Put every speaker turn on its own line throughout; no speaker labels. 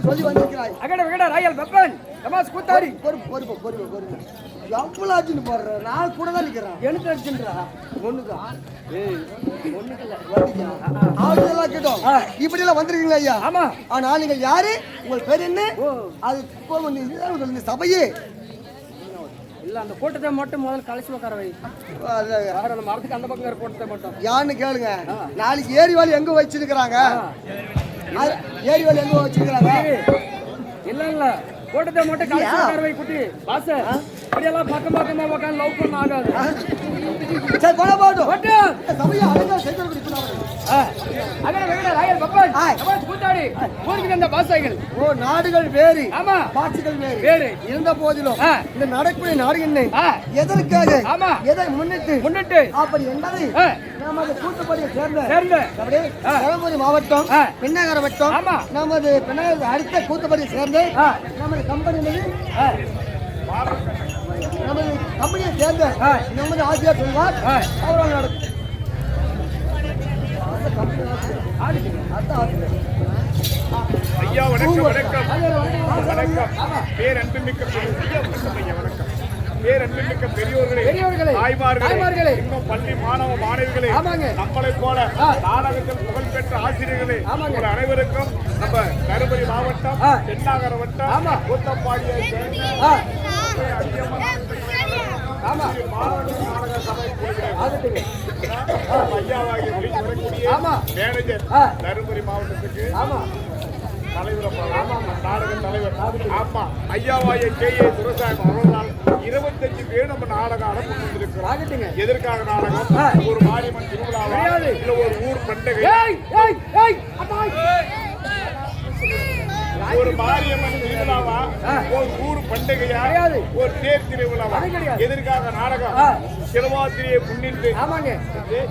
சொல்லி வந்திருக்கிறாய்
அகட விகட Royal weapon தமாஸ் கூத்தாடி
பொறுப்பு எவ்வளவு போடுற நான் கூட தான் நிக்கிறேன்
எனக்கு அடிச்சுன்றா
ஒண்ணுதான் இப்படி எல்லாம் வந்திருக்கீங்களா ஐயா?
ஆமா.
ஆனா நீங்க யாரு, உங்கள் பேர் என்ன? அது சபையே
இல்ல அந்த கூட்டத்தை மட்டும் முதல்ல கழிச்சு உட்கார வை. அந்த மரத்துக்கு அந்த பக்கம் கூட்டத்தை மட்டும்
யாருன்னு கேளுங்க. நாளைக்கு ஏரிவாளி எங்க வச்சிருக்கிறாங்க? ஏரிவாளி எங்க வச்சிருக்கிறாங்க?
இல்ல கூட்டத்தை மட்டும் கழிச்சு உட்கார வை குட்டி பாச. அப்படியெல்லாம் பக்கமா உட்காந்து லவ் பண்ண ஆகாது.
சரி போட போட்டும். சபையை அழகா சேர்த்து நாடுகள் வேறு, பாட்சிகள் வேறு இருந்த போதிலும் இந்த நடக்கூடிய நாடு என்ன, எதற்காக, எதை முன்னிட்டு அப்படி என்பதை நமது கூட்டுப்படியை சேர்ந்த தருமபுரி மாவட்டம் பெண்ணாகர வட்டம் நமது பெண்ணாகர அடுத்த கூட்டுப்படியை சேர்ந்து நமது கம்பெனியை சேர்ந்த நமது ஆசிரியர் சொல்வார். அவரால் நடக்கும்
ஐயா வணக்கம். பேரன்புமிக்க பெரியோர்களே, தாய்மார்களே, இன்னும் பள்ளி மாணவ மாணவிகளே, நம்மளை போல நாடகத்தில் புகழ்பெற்ற ஆசிரியர்களே, உங்கள் அனைவருக்கும் நம்ம தருமபுரி மாவட்டம் பெண்ணாகர வட்டம் கூத்தப்பாடியை தருமபுரி மாவட்டத்துக்கு நாடக தலைவர் ஆமா ஐயாவாய கே.ஏ. துரைசாமி அவர்களால் 25 பேர் நம்ம நாடகம் அனுப்பியிருக்கிறோம். எதற்காக நாடகம்? ஒரு மாரியம்மன் திருவிழாவா இல்ல ஒரு ஊர் பண்டிகை? ஒரு மாரியம்மன் திருவிழாவா, ஒரு ஊர் பண்டிகையா, ஒரு தேர் திருவிழாவா? எதற்காக நாடகம்? சிவராத்திரியை முன்னிட்டு,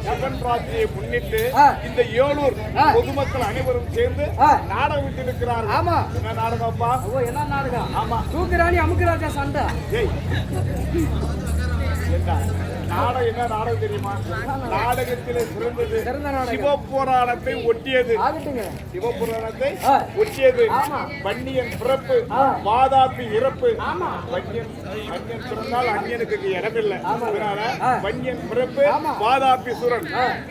நவராத்திரியை முன்னிட்டு இந்த ஏலூர் பொதுமக்கள் அனைவரும் சேர்ந்து நாடகம் விட்டிருக்கிறார்கள்.
ஆமா.
என்ன நாடகம்ப்பா?
என்ன நாடகம்?
ஆமா,
தூக்குராணி அமுக்குராஜா சண்டை.
நாடகம் என்ன நாடகம் தெரியுமா? நாடகத்திலே சிறந்தது சிவபுராணத்தை ஒட்டியது. சிவபுராணத்தை ஒட்டியது. பன்னியன் பிறப்பு, வாதாபி இறப்பு. பன்னியன் பிறந்தால் அந்நியனுக்கு இடமில்லை. அதனால பன்னியன் பிறப்பு, வாதாபி சுரன்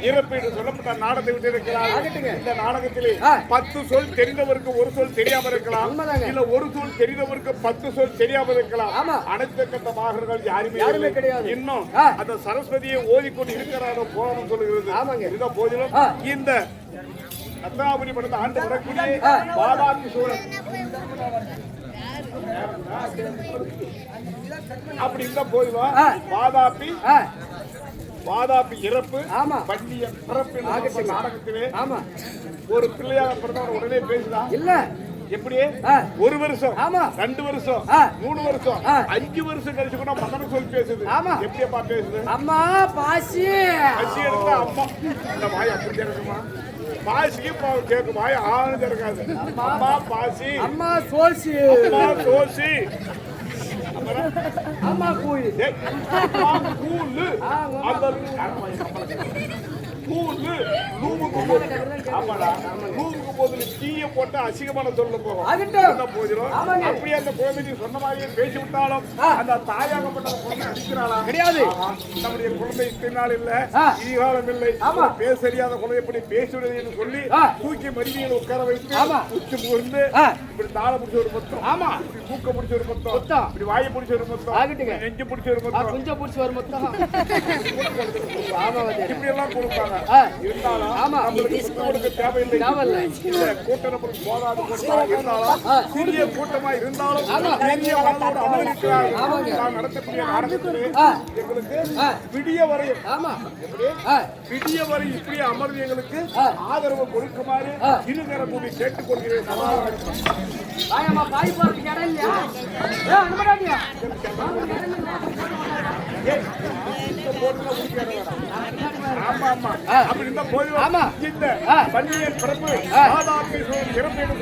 இறப்பு என்று சொல்லப்பட்ட நாடகத்தை விட்டிருக்கிறார். இந்த நாடகத்திலே 10 சொல் தெரிந்தவருக்கு ஒரு சொல் தெரியாமல் இருக்கலாம், இல்ல ஒரு சொல் தெரிந்தவருக்கு 10 சொல் தெரியாமல் இருக்கலாம். அனைத்து கட்ட மாகர்கள் யாருமே கிடையாது. இன்னும் அந்த சரஸ்வதியை ஓதிக்கொண்டு இருக்கிறாரோ போகணும் சொல்லுகிறது. இருந்த போதிலும் இந்த ரத்னாபுரி படத்தை ஆண்டு வரக்கூடிய வாதாபி சூழல் அப்படி இருந்த போதிலும் வாதாபி இறப்பு, பன்னியன் பிறப்பு நாடகத்திலே ஒரு பிள்ளையாக பிறந்தவர் உடனே பேசுதா? இல்ல. எப்படி? 1 வருஷம், 2 வருஷம், 3 வருஷம், 5 வருஷம் கழிச்சு கூட மகன சொல் பேசுது. எப்படியப்பா பேசுது?
அம்மா பாசி
எடுத்தா அம்மா. இந்த வாய் அப்படி இருக்குமா? பாசிக்கு கேட்கும் வாய் ஆனது இருக்காது. அம்மா பாசி,
அம்மா சோசி,
அம்மா சோசி,
அம்மா கூழ்,
அம்மா கூழ். தீய போட்டு அசிங்கமான சொல்ல போகும். அப்படியே அந்த குழந்தைக்கு சொன்ன மாதிரியே பேசி விட்டாலும் அந்த தாயாகப்பட்ட குழந்தை அடிக்கிறாளா?
கிடையாது.
நம்முடைய குழந்தை இத்தனை இல்ல, ஈகாலம் இல்லை, பேச தெரியாத குழந்தை எப்படி பேசுவது என்று சொல்லி தூக்கி மடிமையில் உட்கார வைத்து உச்சி புகுந்து இப்படி தாளை பிடிச்ச ஒரு மொத்தம், இப்படி மூக்க பிடிச்ச ஒரு மொத்தம், இப்படி வாயை பிடிச்ச ஒரு மொத்தம், நெஞ்சு பிடிச்ச ஒரு மொத்தம்,
கொஞ்சம் பிடிச்சி ஒரு மொத்தம்
இப்படி எல்லாம் கொடுப்பாங்க. இருந்தாலும் கொடுக்க தேவையில்லை. இந்த கூட்டம் போதாது இருந்தாலும் சிறிய கூட்டமா இருந்தாலும் பெரிய மனதோடு அமர்ந்திருக்கிறார்கள். நான் நடத்தக்கூடிய நாடகத்திலே எங்களுக்கு விடிய வரையும் விடிய வரை இப்படி அமர்ந்து எங்களுக்கு ஆதரவு கொடுக்குமாறு இருகர கூடி கேட்டுக் கொள்கிறேன்.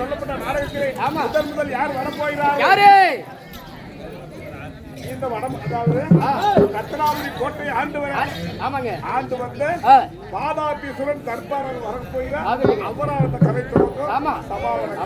சொல்லப்பட்ட நாடகத்திலே முதல் யார் வரப்போகிறார்? இந்த வடம், அதாவது ரத்னாவதி கோட்டை ஆண்டு வந்து பாதாபீசுரன் தர்பாரன் வரப்போகிறார். அவரா அந்த கதை தொடங்கும். சபாவனம்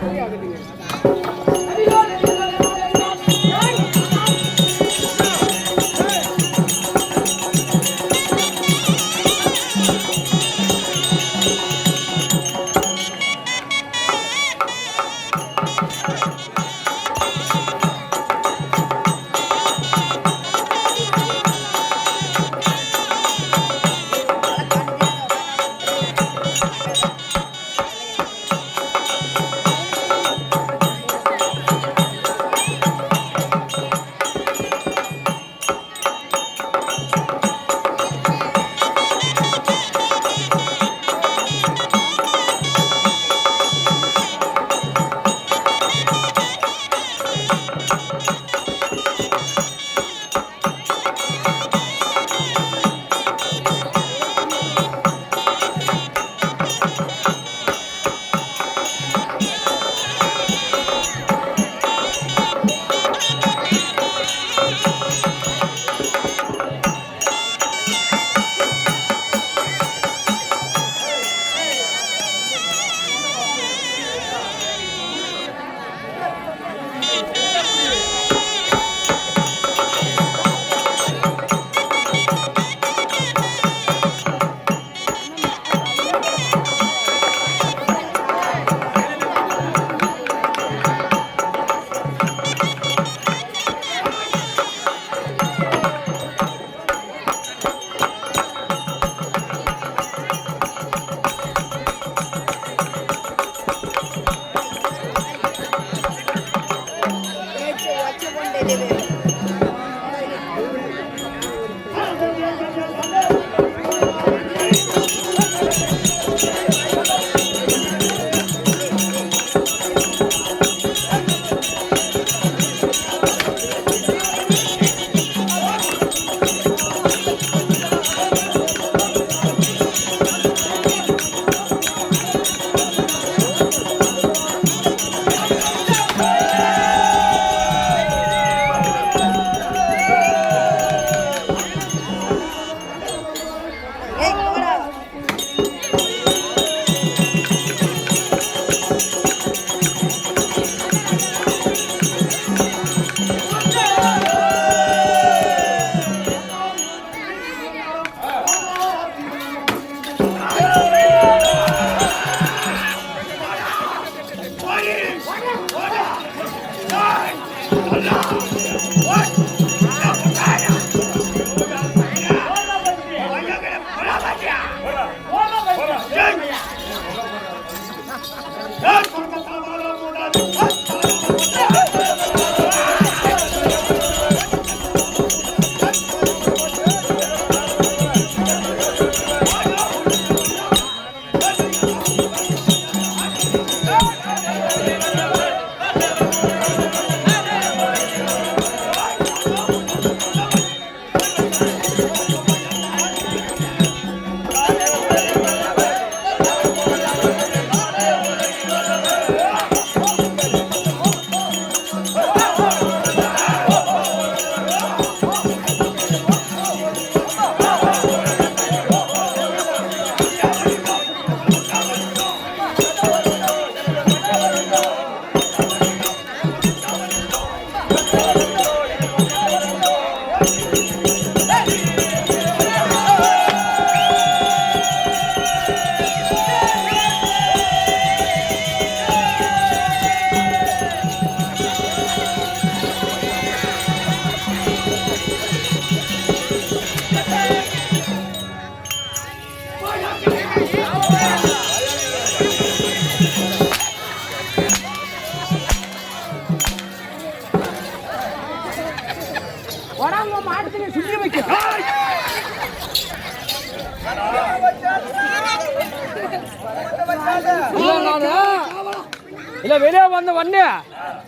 இல்ல வெளியே வந்த வண்ணே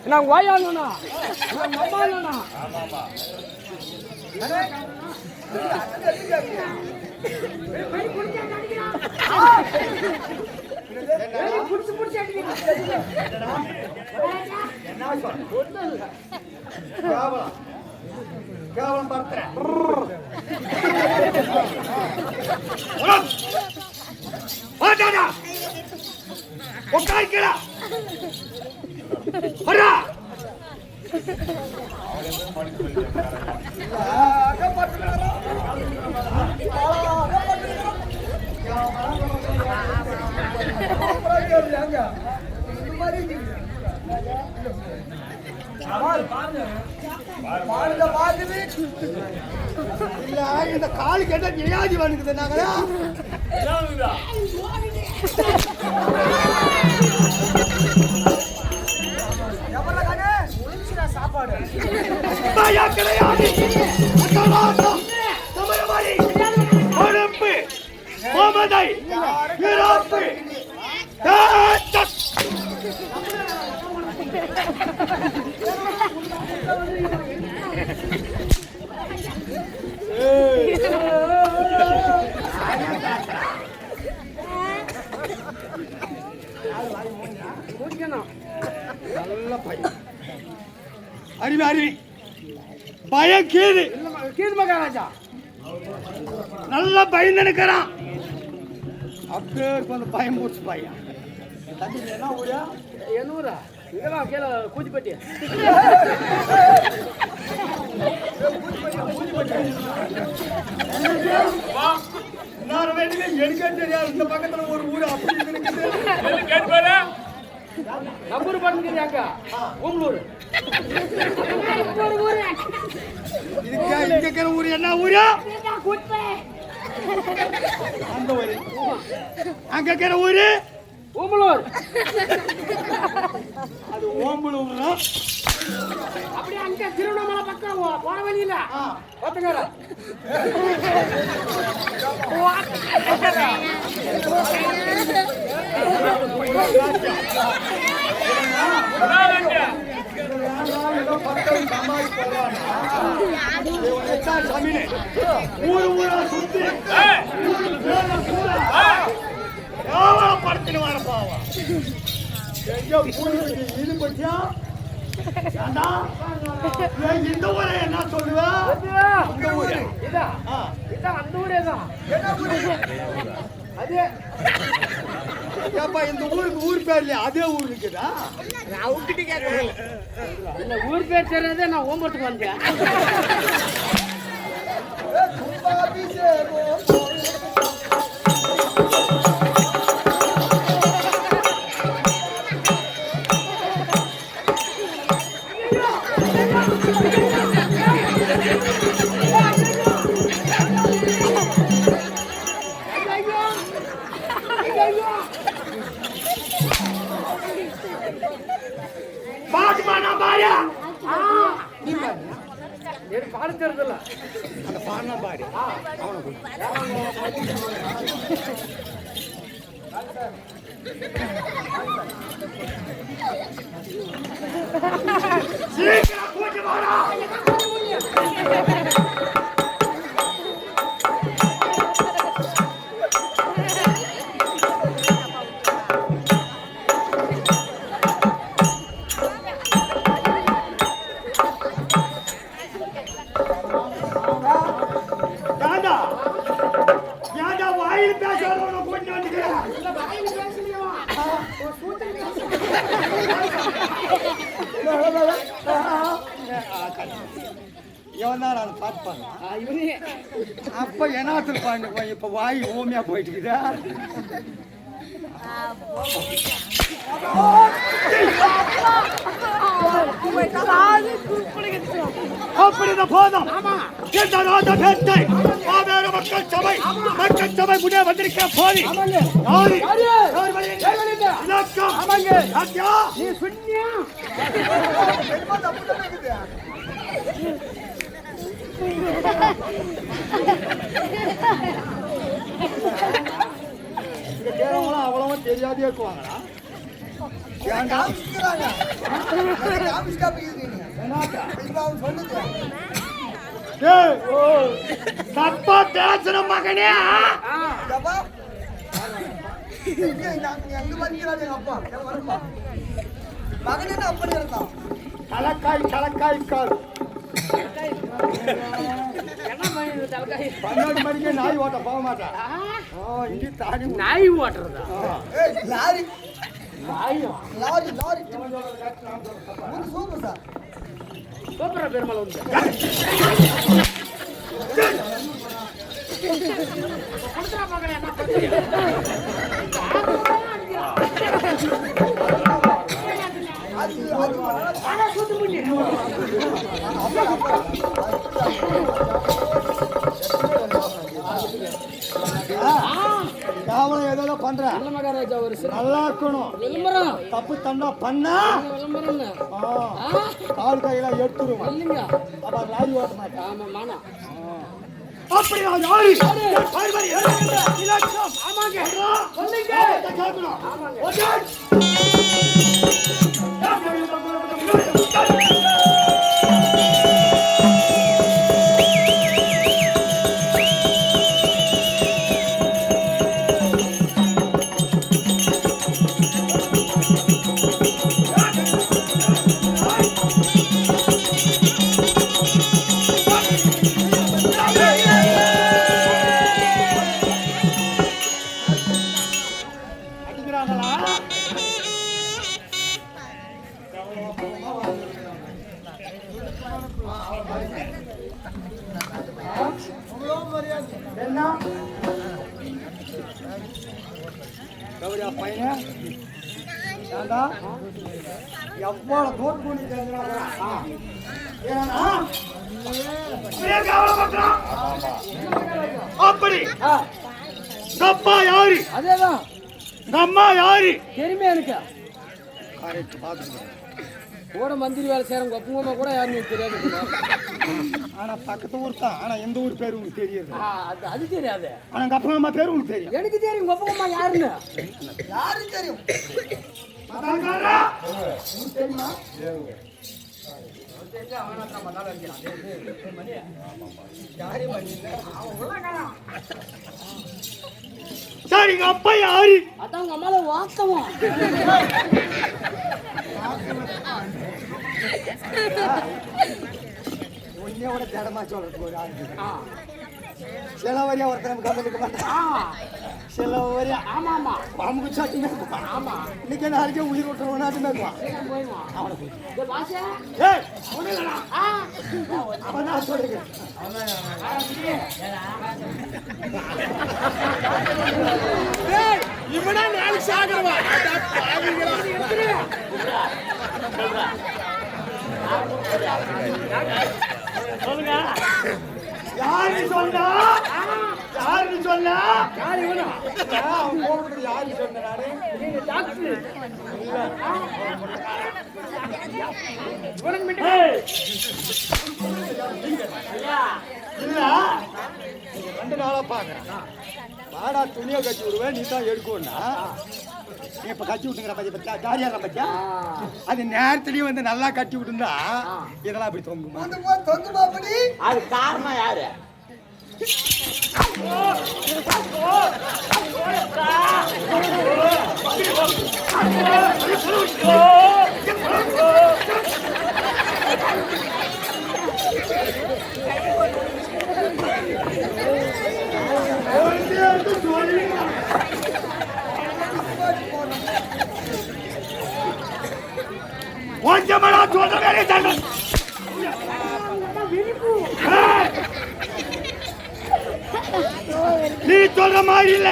நான் வாயாண்ணா அம்மா
கேவலம் பார்க்கிறேன் உட்கார்க்கிறா இந்த காலு கேட்ட வியாதி வந்துக்குது நாங்களா சாப்பாடு கிடையாது நல்ல பையன் அறிவி அறிவி பயம் கீது
கீது மகாராஜா
நல்லா பயந்து நிற்கிறான் அப்படியே வந்து பயம் போச்சு பையன் என்ன ஊரா
என்ன ஊரா இதெல்லாம் கீழே கூச்சிப்பட்டி
எனக்கு தெரியாது இந்த பக்கத்துல ஒரு ஊரு அப்படி
நம்பூர் பண்ணுங்க ஊம்பலூர்
இதுக்கு ஊரு என்ன ஊரு அந்த ஊரு அங்க இருக்கிற ஊரு
ஊம்பலூர்
அது ஓம்பலூர்
அப்படியே அங்க திருவண்ணாமலை பக்கம் போன வழியில ஒத்துக்கார
ஊரு ஊரா சுத்தி படுத்துன்னு வர பாவா இது பத்தியா இந்த ஊரை என்ன சொல்லுவேன்
அந்த ஊரே தான் அதே
இந்த ஊருக்கு ஊர் பேர் இல்லையா அதே ஊர் இருக்குதா
இந்த ஊர் பேர் தெரியாதே நான் ஓம்பத்துக்கு வந்தேன் பாடு தெரியுதுல்ல
அந்த பாடினா பாடி அப்ப என்னாத்துல பாருங்க இப்ப வாய் ஓமியா போயிட்டு இருக்குதா அப்படிதான் போதும் மக்கள் சபை முடிய வந்திருக்க போதி
இங்க கேரவங்களும் அவ்வளவா தெரியாதே இருக்குவாங்களா?
காமிச்சுக்கிறாங்க. காமிச்சு காப்பிக்கிறீங்க. இப்ப அவன் சொன்னது.
ஏய், ஓ, தப்பா பேசுற மகனே.
அப்பா, எங்க வந்திக்கிறாரு எங்க அப்பா? வருப்பா. மகன் என்ன அப்படி இருந்தான்?
கலக்காய் கால். 12 மணிக்கு நாய் ஓட்ட போக மாட்டேன். இங்கே தாடி
நாய் ஓட்டுறதா?
Lorry lorry lorry super sir.
சூப்பரா பெருமாள் வந்து
காவலம் ஏதோ பண்றேன்.
மகாராஜா ஒரு
நல்லா இருக்கணும்.
விளம்பரம்
தப்பு தண்டா பண்ணா
விளம்பரம்
கால் கையெல்லாம் எடுத்துருவான்.
இல்லைங்க.
அப்ப லாரி ஓட்ட மாட்டேன்.
ஆமா மானா
அப்படி நான் யாரு? இலட்சம்.
ஆமாங்க
சொன்னீங்க. கேட்கணும்.
ஆமாங்க.
என்ன கௌரியா பையன் ஏண்டா எவ்வளவு தோற்று பண்ணி அப்படி அப்பா யாரு?
அதேதான்
அம்மா யாரு?
தெரியுமே எனக்கு. கூட மந்திரி வேலை செய்யறவங்க ஒப்புங்கம்மா கூட யாருன்னு தெரியாது.
ஆனா பக்கத்து ஊர் தான். ஆனா எந்த ஊர் பேரு உங்களுக்கு தெரியாது.
அது தெரியாது.
ஆனா எங்க அப்பா அம்மா பேரு உங்களுக்கு தெரியும்.
எனக்கு தெரியும் ஒப்புங்கம்மா யாருன்னு.
யாருக்கு தெரியும்?
தெரியுமா? சரி எங்க அப்பா யாரு?
அதான் உங்க அம்மால வாஸ்தவம்.
உன்னையோட ஜடமா சொல்றது ஒரு ஆள். சிலவரியா ஒருத்தர் கம்பெனிக்கு மாட்டான். சிலவரியா
ஆமா ஆமா
பாம்புக்கு சாட்டி ஆமா. இன்னைக்கு நாளைக்கே உயிர் விட்டுருவோம் மேற்குவான். அவன் நான் சொல்றேன்.
இவனா நாளைக்கு சாகிறவா
சொல்லுங்க. யாரு சொன்னா? யாரு சொன்னா?
யாரு இவனா?
அவன் போடுறது யாரு சொன்ன? நானு
டாக்டர்.
இல்ல 2 நாளா பாக்குறேன். வாடா துணியை கட்டி விடுவேன். நீ தான் எடுக்கணும்னா நீ இப்ப கட்டி விட்டுங்கிற பத்தியா ஜாலியா பத்தியா? அது நேரத்துலயும் வந்து நல்லா கட்டி விட்டுருந்தா இதெல்லாம் அப்படி தொங்குமா?
தொங்குமா அப்படி?
அது காரணம் யாரு?
கொஞ்சமடா சொல்ற வேலையை தாங்க. நீ சொல்ற மாதிரி இல்ல.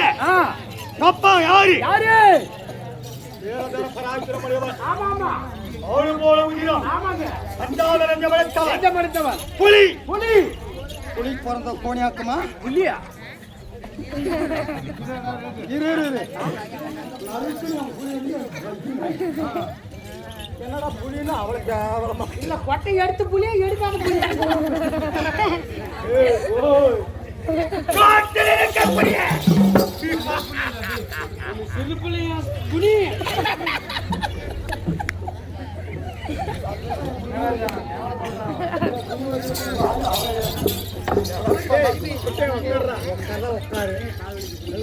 அப்பா யாரு?
யாரு?
ஆமா ஆமா. அவளு போல உயிரம்.
ஆமாங்க.
அஞ்சாவது
ரஞ்சமடைத்தவன்.
புலி.
புலி.
புலி பிறந்த கோணியாக்குமா?
புலியா?
இரு என்னடா புலின்னா அவளுக்கு கேவலமா
இல்ல கொட்டை எடுத்து புலியா எடுக்காம புலியா?
காட்டில் இருக்க புலிய
சிறுப்புலையா குனி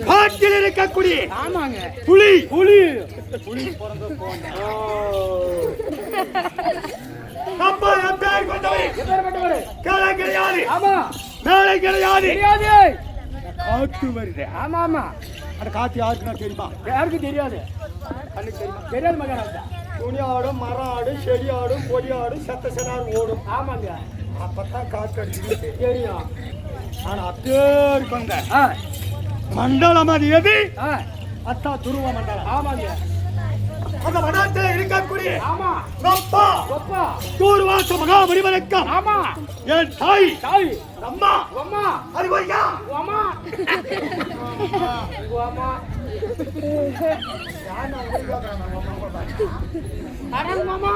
காட்டில் இருக்கக்கூடிய
ஆமாங்க
புலி
புலி
புலி பிறந்த போன அப்பா பேர் கொண்டவை
எப்பேற்பட்டவரு
கலை கிடையாது
ஆமா
மேலை கிடையாது
தெரியாது
காத்து வருது
ஆமா ஆமா
அந்த காத்து யாருக்குன்னா தெரியுமா
யாருக்கும் தெரியாது
கண்ணுக்கு தெரியுமா
தெரியாது மகாராஜா
துணி ஆடும் மரம் ஆடும் செடி ஆடும் கொடி ஆடும் செத்த செனார் ஓடும்
ஆமாங்க
அப்பதான் காத்து அடிக்குது
தெரியும்
ஆனா அப்பேர் கொண்ட
ஆ
மண்டலம் அது எது
ஆ
அத்தா துருவ மண்டலம்
ஆமாங்க
அந்த மண்டலத்தில் இருக்கக்கூடிய
ஆமா
அப்பா
கொப்பா
தூர்வாச மகாபரிவணக்கம்
ஆமா
என் தாய்
தாய்
அம்மா
அம்மா
அது கொய்யா
அம்மா அம்மா அரங்க மாமா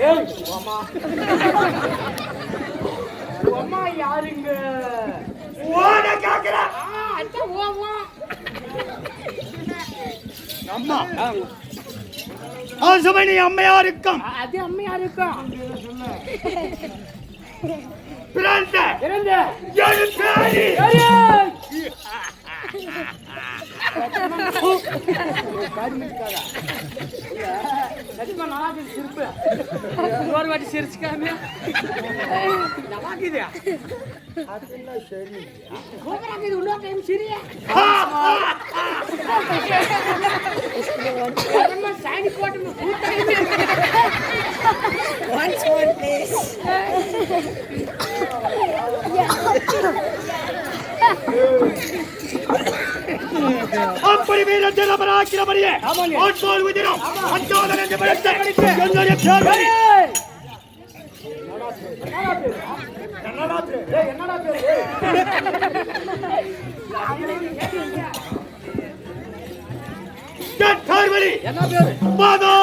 ஏய் அம்மா அம்மா யாருங்க
ஓட கேக்குற
அச்சா ஓமா
அம்மா ஆசமணி அம்மையாருக்கும்
அது அம்மையா இருக்கும்
பிறந்த
இறந்த
என் பேரி
ஒரு வாட்டி சிரிச்சுக்காம நல்லாக்குது
அதெல்லாம் சரி
சூப்பராக்குது இன்னொரு டைம் சிரியா சாணி போட்டு
அப்படி வீர ஜனபராக்கிரமரியே ஆட்சோல் உதிரம் அஞ்சோதன் என்று படைத்த என்னுடைய பேர்வழி
என்னடா பேரு
பேர்வழி
என்ன பேரு
மாதா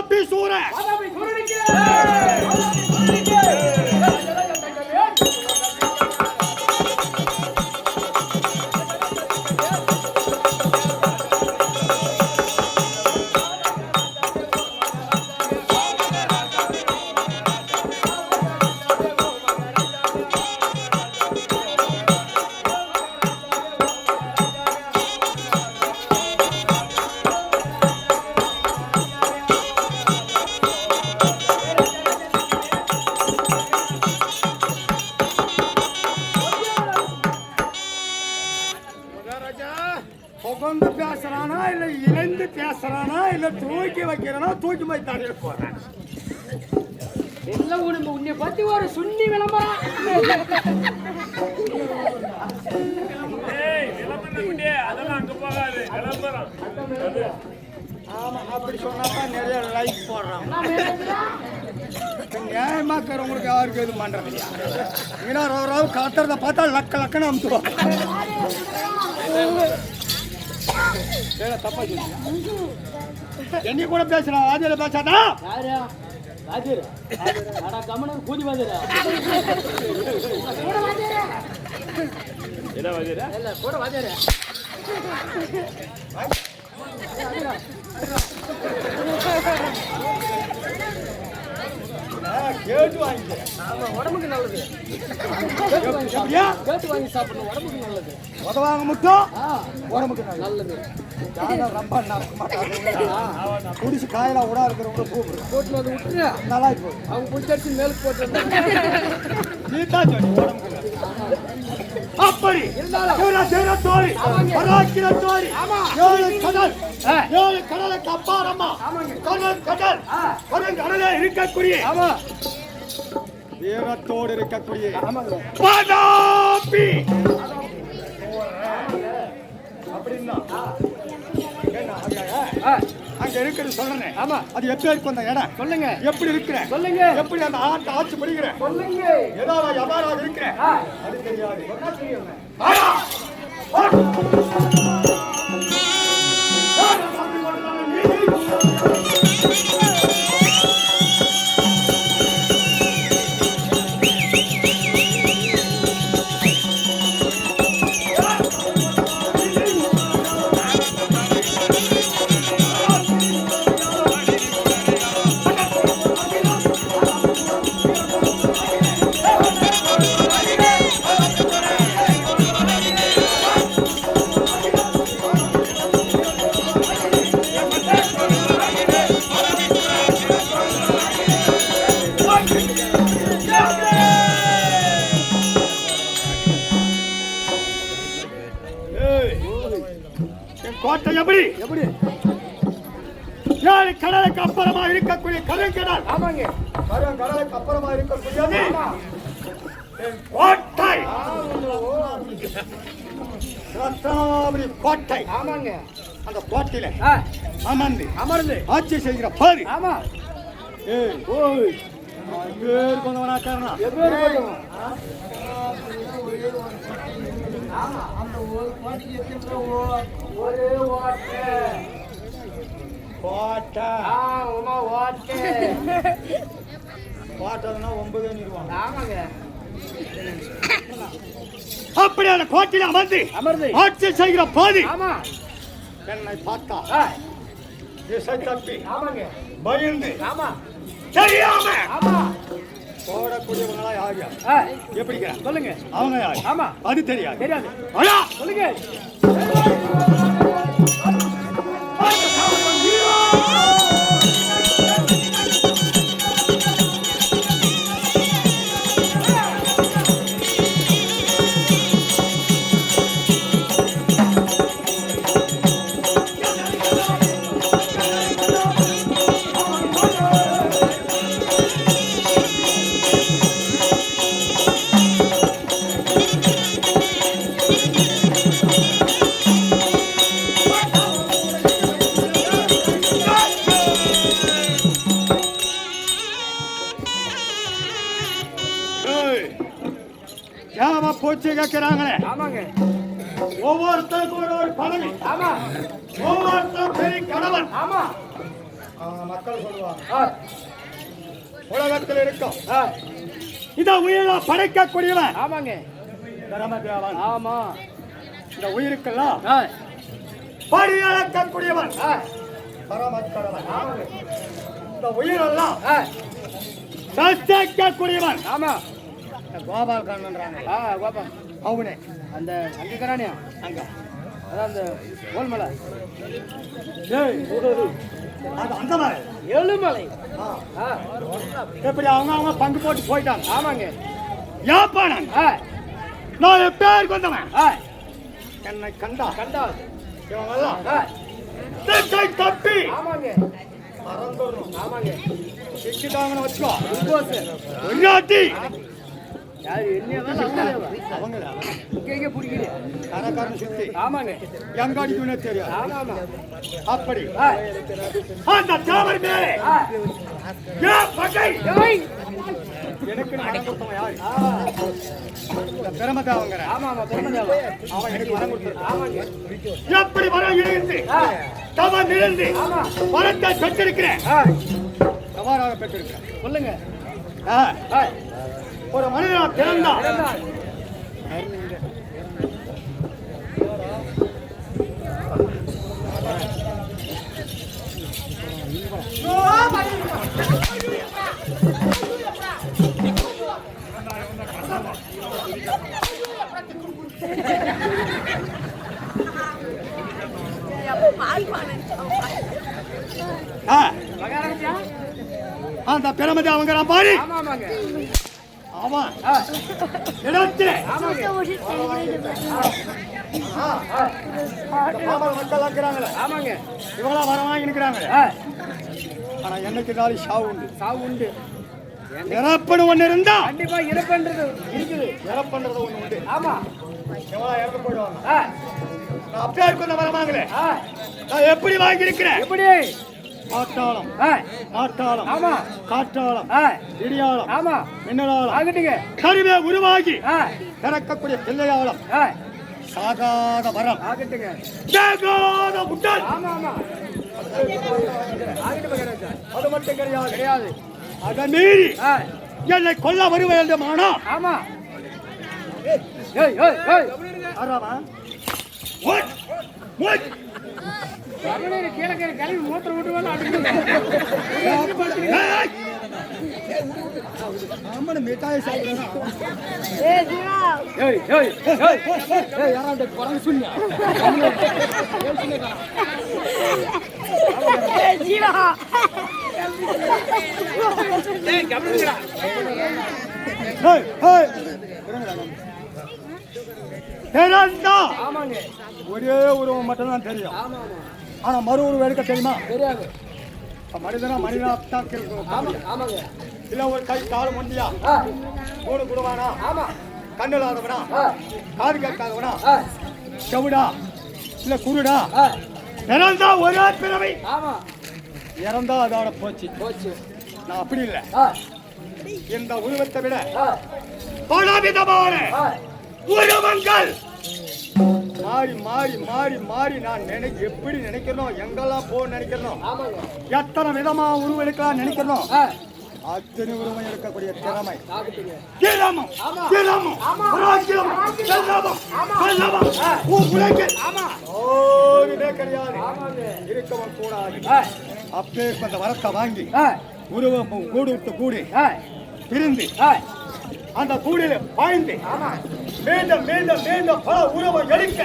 பிசூர புகழ்ந்து பேசுறானா இல்ல இணைந்து பேசுறானா இல்ல தூக்கி வைக்கிறானா தூக்கி போய் தரையில போறான்
எல்லாம் உன்னை பத்தி ஒரு சுண்ணி விளம்பரம்
அதெல்லாம் அங்க போகாது விளம்பரம்.
ஆமா அப்படி சொன்னாதான் நிறைய லைக் போடுறான் நியாயமா இருக்கிறவங்களுக்கு யாருக்கு எதுவும் பண்றது இல்லையா ஏன்னா ரவு கத்துறத பார்த்தா லக்க லக்கன்னு அமுத்துவான் தப்பா என்னை கூட பேசுறான் வாதியில பேசாதா
யாரு ராஜர் அட கமனன் கூடி வாதிரா கூட வாதிரா
என்ன வதிரா?
இல்ல கூட வாதிரா
கேட்டு வாங்கிக்க
ஆமா உடம்புக்கு நல்லது
எப்படியா
கேட்டு வாங்கி சாப்பிடணும் உடம்புக்கு நல்லது
உதவாங்க முட்டும்
ஆ
உடம்புக்கு நல்லது
நல்லது
ரொம்ப நடக்க மாட்டாங்க குடிச்சு காயெல்லாம் விடா இருக்கிறவங்க கூப்பிடுறோம்
போட்டு வந்து விட்டுரு
நல்லா இருக்கும்
அவங்க குடிச்சடிச்சு மேலுக்கு போட்டு
நீதான் சொல்லி உடம்புக்கு அப்படி
இருந்தாலும்
தோழி பராக்கிற தோழி ஏழு கடல்
ஆ.
ஏழு கடலுக்கு அப்பாரம்மா கடல் கடல் கடலே இருக்கக்கூடிய
ஆமா
வீரத்தோடு இருக்கக்கூடிய
ஆமாங்க
பதாபி அப்படின்னா என்ன
ஆ
அங்க இருக்குது சொல்றேன்
ஆமா
அது எப்படி இருக்கும் அந்த இடம்
சொல்லுங்க
எப்படி இருக்கிற
சொல்லுங்க
எப்படி அந்த ஆட்சி பிடிக்கிற
சொல்லுங்க
ஏதாவது எவ்வாறாக இருக்கிற
ஆ
அது தெரியாது
என்ன தெரியுங்க
ஆயா! கோட்டை எப்படி
எப்படி?
ஏழு கடலுக்கு அப்புறமா இருக்கக்கூடிய கருங்கடல்.
ஆமாங்க.
கடலுக்கு அப்புறமா இருக்கக்கூடியது என் கோட்டை. ரத்னாவளி கோட்டை.
ஆமாங்க.
அந்த கோட்டையில
ஆ,
அமர்ந்து ஆட்சி செய்கிற பாரு.
ஆமா.
ஏய் ஓய் பேர் கொண்டவனா காரணம்
எவ்வளவு போடுவோம்?
அந்த ஒரு பாட்டிக்கு எத்தனை
ஒரே ஓட்டு.
கோட்டை
உமா ஓட்டு.
கோட்டைன்னா 9 நிறுவாங்க.
ஆமாங்க.
அப்படியான கோட்டையில அமர்ந்து ஆட்சி செய்கிற பாதி.
ஆமா.
என்னை பார்த்தா
ஆ,
திசை தப்பி
ஆமாங்க.
பயந்து
ஆமா.
தெரியாம
ஆமா.
போடக்கூடியவங்களா யாரு?
ஆ,
எப்படிங்க
சொல்லுங்க.
அவங்க யாரு?
ஆமா.
அது தெரியாது.
தெரியாது.
அடா
சொல்லுங்க.
ஏமா போச்சு கேட்கிறாங்களே.
ஆமாங்க.
ஒவ்வொருத்தருக்கும் ஒரு பதவி.
ஆமா.
ஒவ்வொருத்தரும் பெரிய கணவன்.
ஆமா.
மக்கள் சொல்லுவாங்க
ஆ,
உலகத்தில் இருக்கும்
ஆ,
இந்த உயிரை படைக்கக்கூடியவன்
ஆமாங்க.
பிரமதேவன்.
ஆமா.
இந்த உயிருக்கெல்லாம்
ஆ,
பணியளக்கக்கூடியவன்
ஆ,
பரமக்கடவன்.
ஆமாங்க.
இந்த உயிரெல்லாம்
ஆ,
சஸ்திக்கக்கூடியவன்
ஆமா.
கோபால் கண்ணன்றாங்க.
கோபா.
அவனே
அந்த அங்க கரானியா
அங்க
அதான் அந்த ஓல்மலை.
அது அந்த மாதிரி
எழுமலை. ஆ,
எப்படி அவங்க பங்கு போட்டு போயிட்டாங்க.
ஆமாங்க.
யாப்பானாங்க.
ஆ,
நான் பேர் கொண்டவன்.
ஆ,
என்னை கண்டா
கண்டா.
இவங்கெல்லாம்
ஆ,
திசை தப்பி
ஆமாங்க.
பறந்துடணும்.
ஆமாங்க.
சிக்கிட்டாங்கன்னு வச்சுக்கோ.
உங்கோசு.
இல்லாட்டி
யாரு என்னையவா
அவங்கள
இங்க பிடிக்கல.
கரக்காரன் சுத்தி
ஆமாங்க.
எங்க அடிக்குன்னே தெரியாது.
ஆமா ஆமா.
அப்படி
ஆ,
அந்த தாமரை மேலே
ஆ,
ஏன் பகை?
ஏய்.
எனக்கு மனம் கொடுத்தவன் யாரு?
ஆ,
இந்த பிரமதேவங்கிற
ஆமா ஆமா. பெருமதேவா.
அவன் எனக்கு மனம் கொடுத்தான்.
ஆமாங்க.
எப்படி வரம் இணைந்து
ஆ,
தவம் இருந்து
ஆமா.
வரத்தை பெற்றிருக்கிறேன்.
ஆ,
எவ்வாறாக பெற்றிருக்கிறேன்?
சொல்லுங்க.
ஆ,
ஆ,
ஒரு மனிதனா பிறந்தா
இறந்தான்.
ஆ,
மகாராஜா.
அந்த பிரமதேவங்கிற பாரு
ஆமா ஆமாங்க.
அவன்
ஆ,
இடத்திலே
ஆமாங்க.
பாமர மக்கள் இருக்கிறாங்களே
ஆமாங்க.
இவங்களா வரவாங்க இருக்கிறாங்களே.
ஆ,
ஆனா என்னைக்கு நாளை சாவு உண்டு.
சாவு உண்டு.
இறப்புன்னு ஒண்ணு இருந்தா
கண்டிப்பா இறப்புன்றது இருக்குது.
இறப்புன்றது ஒண்ணு உண்டு.
ஆமா.
எவ்வளவு இறந்து போயிடுவாங்க.
ஆ,
நான் அப்படியே இருக்க வரமாங்களே.
ஆ,
நான் எப்படி வாங்கி இருக்கிறேன்?
எப்படி?
காட்டாளம்
ஆ,
நாட்டாளம்
ஆமா.
காற்றாளம்
ஆ,
இடியாளம்
ஆமா.
மின்னலாளம்
ஆகட்டுங்க.
கருவே உருவாகி
ஆ,
பிறக்கக்கூடிய பிள்ளையாளம்
ஆ,
சாகாத வரம்
ஆகட்டுங்க.
கேகாத முட்டாள்.
ஆமா ஆமா. ஆகட்டு மகாராஜா.
அது மட்டும் கிடையாது.
கிடையாது.
அதை மீறி
ஆ,
என்னை கொல்ல வர வேண்டுமானா
ஆமா. ஏய் ஏய் ஏய்.
ஆறாமா ஓட் ஓட்
அவனே கீழே கீழே கிளம்பி மூத்திரம் விட்டு வந்து அடிக்குது.
ஆமாம் மிட்டாய் சாப்பிடுறா.
ஏய் ஏய் ஏய் ஏய் யாராவது குரங்கு சொன்னியா?
ஜீவா
ஏய் கம்முனுடா.
ஏய் ஏய் பிறந்தா
ஆமாங்க.
ஒரே உருவம் மட்டும்தான் தெரியும்.
ஆமா ஆமா
ஆனா மறு உருவம் எடுக்க தெரியுமா?
தெரியாது.
மனிதனா தான் இருக்கும்.
ஆமாங்க.
இல்ல ஒரு கை கால் முண்டியா, மூணு குடுவானா,
ஆமா
கண்ணு இல்லாதவனா, காது கேட்காதவனா, செவிடா இல்ல குருடா, இறந்தா ஒரே பிறவை,
ஆமா
இறந்தா அதோட போச்சு.
போச்சு.
நான் அப்படி இல்லை. இந்த உருவத்தை விட பல விதமான உருவங்கள் மாறி மாறி மாறி மாறி நான் எப்படி நினைக்கிறோம், எங்கெல்லாம் போக நினைக்கிறோம், எத்தனை விதமா உருவம் எடுக்கலாம் நினைக்கிறோம், அத்தனை உருவம் எடுக்கக்கூடிய திறமை கிடையாது. இருக்கவன் கூடாது. அப்பே கொஞ்ச வரத்தை வாங்கி உருவம் கூடு விட்டு கூடி பிரிந்து அந்த கூடியில பாய்ந்து மீண்டும் மீண்டும் மீண்டும் பல உருவம் எடுக்க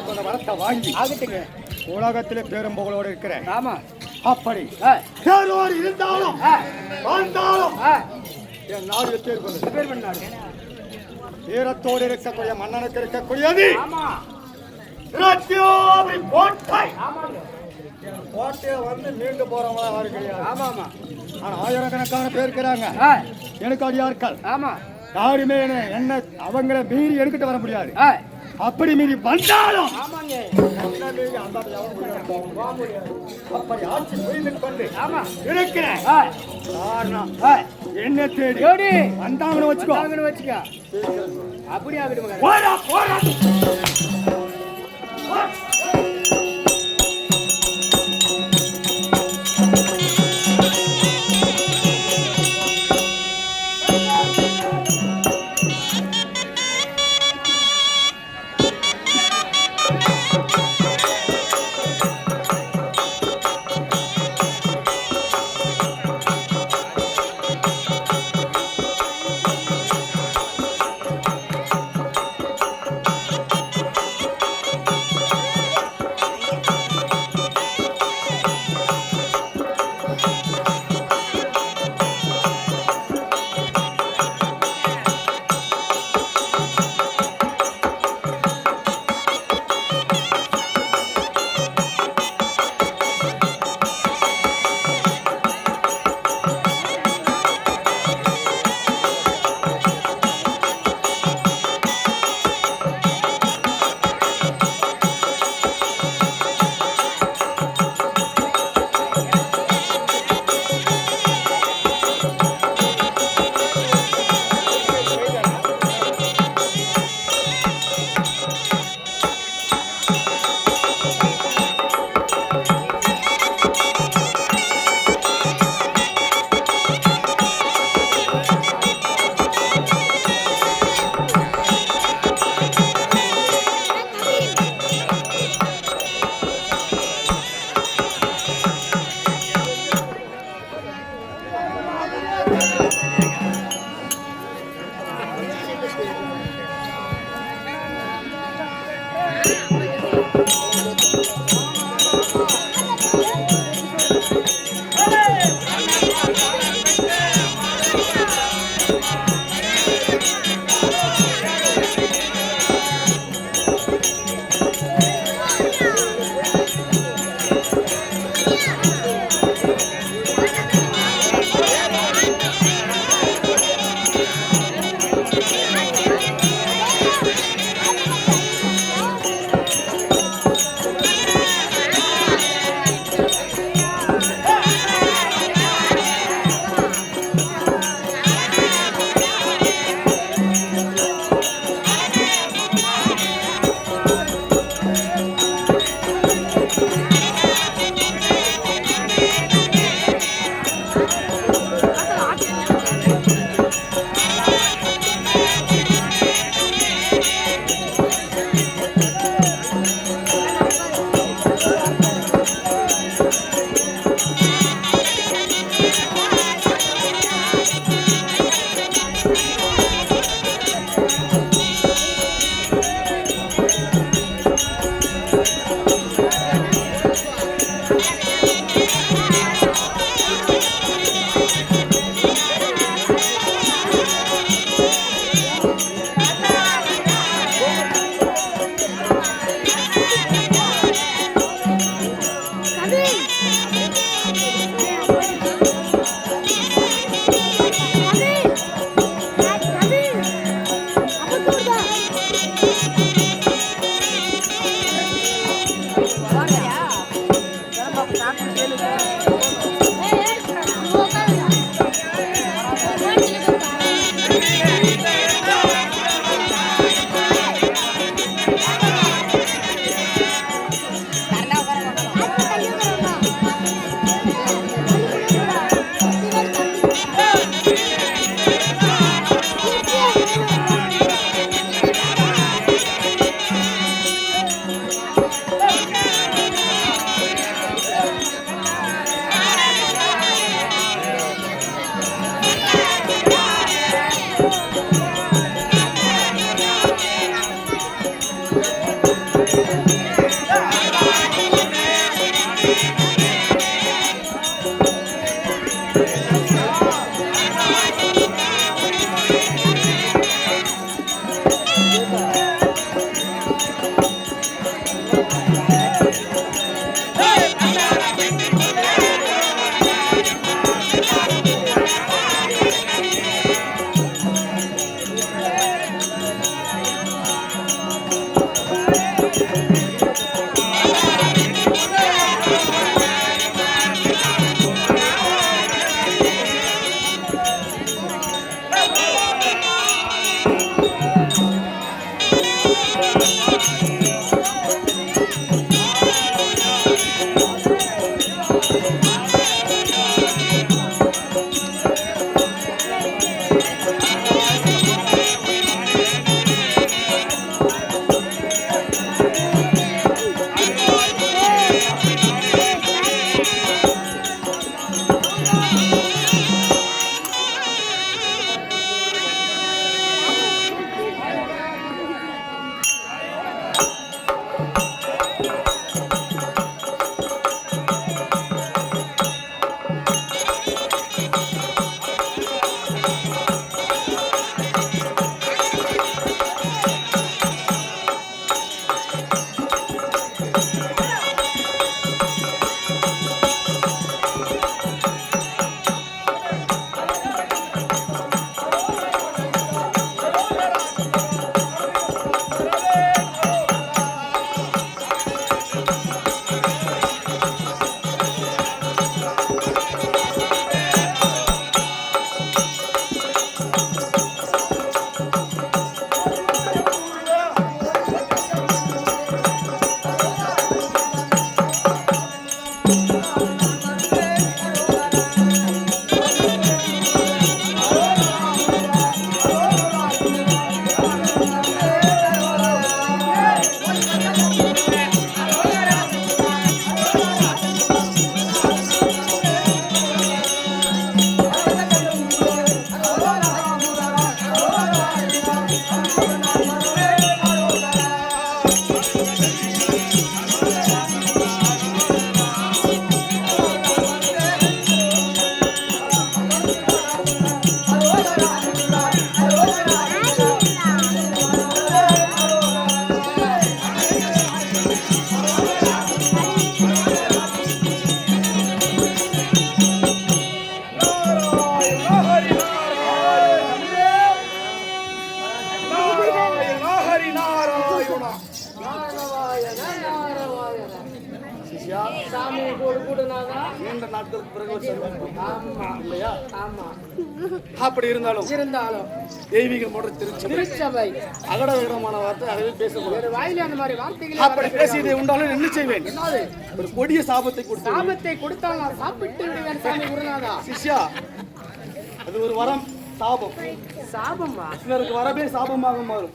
கொஞ்ச வரத்தை வாங்கி உலகத்திலே பேரும் புகழோடு இருக்கிறேன்.
ஆமா
அப்படி பேரோடு இருந்தாலும் வாழ்ந்தாலும் என் நாடு பேர் நாடு வீரத்தோடு இருக்கக்கூடிய மன்னனுக்கு இருக்கக்கூடியது கோட்டை. கோட்டையை வந்து மீண்டு போறவங்க யாரும் கிடையாது.
ஆமா ஆமா
ஆனா ஆயிரக்கணக்கான பேர் இருக்கிறாங்க எனக்கு அடியார்கள்.
ஆமா
யாருமே என்ன அவங்கள மீறி எடுக்கிட்டு வர முடியாது. அப்படி மீறி வந்தாலும் அப்படி ஆட்சி புரிந்து கொண்டு இருக்கிறேன். என்ன தேடி வந்தாங்கன்னு வச்சுக்கோ.
அப்படியே சாமி கூடுனாதான்
நீண்ட நாட்களுக்கு பிறகு ஒரு சந்திப்பு.
ஆமா
இல்லையா?
ஆமா.
அப்படி இருந்தாலும் தெய்வீக முறை
திருச்சபை
அகட விகடமான வார்த்தை அதவே பேசக்கூடாது.
வாயில அந்த மாதிரி வார்த்தைகள்
அப்படி பேசியதை உண்டாலும் என்ன செய்வேன்? ஒரு கொடிய சாபத்தை கொடுத்து
சாபத்தை கொடுத்தால் நான் சாப்பிட்டு விடுவேன் சாமி குருநாதா.
சிஷ்யா, அது ஒரு வரம். சாபம்
சாபமா?
சிலருக்கு வரவே சாபமாக மாறும்,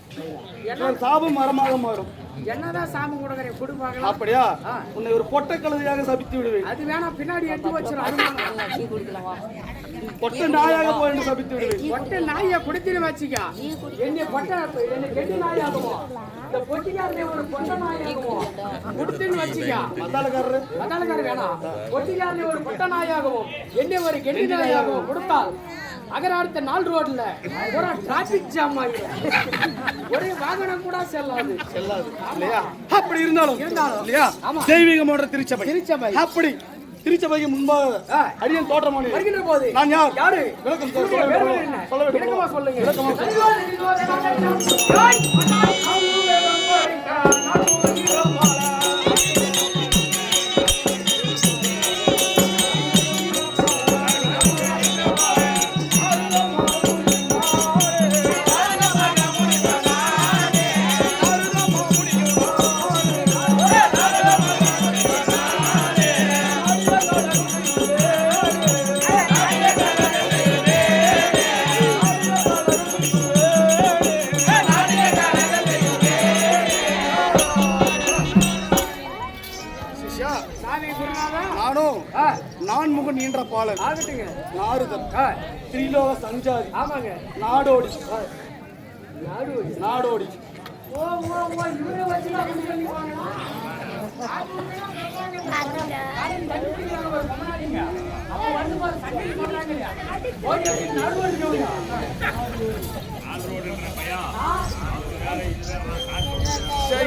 சாபம் வரமாக மாறும்.
என்னதான் சாபம் கொடுக்குறேன் கொடுப்பாங்க.
அப்படியா? உன்னை ஒரு பொட்ட கழுதையாக சபித்து விடுவேன்.
அது வேணா பின்னாடி எடுத்து வச்சிடும்.
பொட்ட நாயாக போய் என்று சபித்து விடுவேன்.
பொட்ட நாயை கொடுத்துட்டு வச்சுக்க. என்னை கெட்டி நாயாகுமோ, இந்த பொட்டிக்காரனே ஒரு பொட்ட நாயாகுமோ கொடுத்துன்னு வச்சுக்க. மத்தாளக்காரர் வேணாம். பொட்டிக்காரனே ஒரு பொட்ட நாயாகவும் என்னை ஒரு கெட்டி நாயாகவும் கொடுத்தால் அகராடுத்த 4 ரோட்ல ஒரு டிராபிக் ஜாம் ஆகிடும். ஒரே வாகனம் கூட செல்லாது
இல்லையா? அப்படி இருந்தாலும் இல்லையா? தெய்வீகமான திருச்சபை அப்படி திருச்சபைக்கு முன்பாக அடியன் தோற்றமான
வருகின்ற போது
நான்
யாரு
விளக்கம்
சொல்லுங்க.
நான்முகன் என்ற பாலன்
ஆகட்டுங்க.
நாரதன் திரிலோக சஞ்சாரி.
ஆமாங்க.
நாடோடி
இவரை வச்சு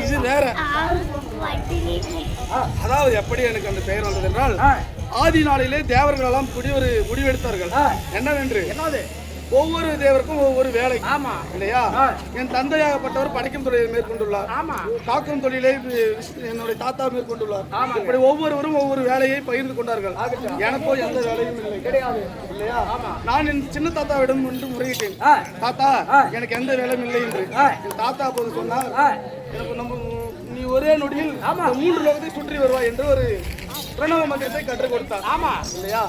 இது வேற. அதாவது எப்படி எனக்கு அந்த பெயர் வந்தது என்றால், ஆதி நாளிலே தேவர்கள் எல்லாம் ஒரு முடிவெடுத்தார்கள். என்னவென்று, ஒவ்வொரு தேவருக்கும் ஒவ்வொரு வேலை.
ஆமா
இல்லையா? என் தந்தையாகப்பட்டவர் படைக்கும் தொழிலை மேற்கொண்டுள்ளார். காக்கும் தொழிலை என்னுடைய தாத்தா மேற்கொண்டுள்ளார். இப்படி ஒவ்வொருவரும் ஒவ்வொரு வேலையை பகிர்ந்து கொண்டார்கள். எனக்கோ எந்த வேலையும் இல்லை, கிடையாது. இல்லையா? நான் என் சின்ன தாத்தாவிடம் ஒன்று முறையிட்டேன். தாத்தா, எனக்கு எந்த வேலையும் இல்லை என்று. என் தாத்தா அப்போது சொன்னார், நீ ஒரே நொடியில் 3 லோகத்தை சுற்றி வருவாய் என்று ஒரு பிரணவ மந்திரத்தை கற்றுக் கொடுத்தார்.
ஆமா
இல்லையா?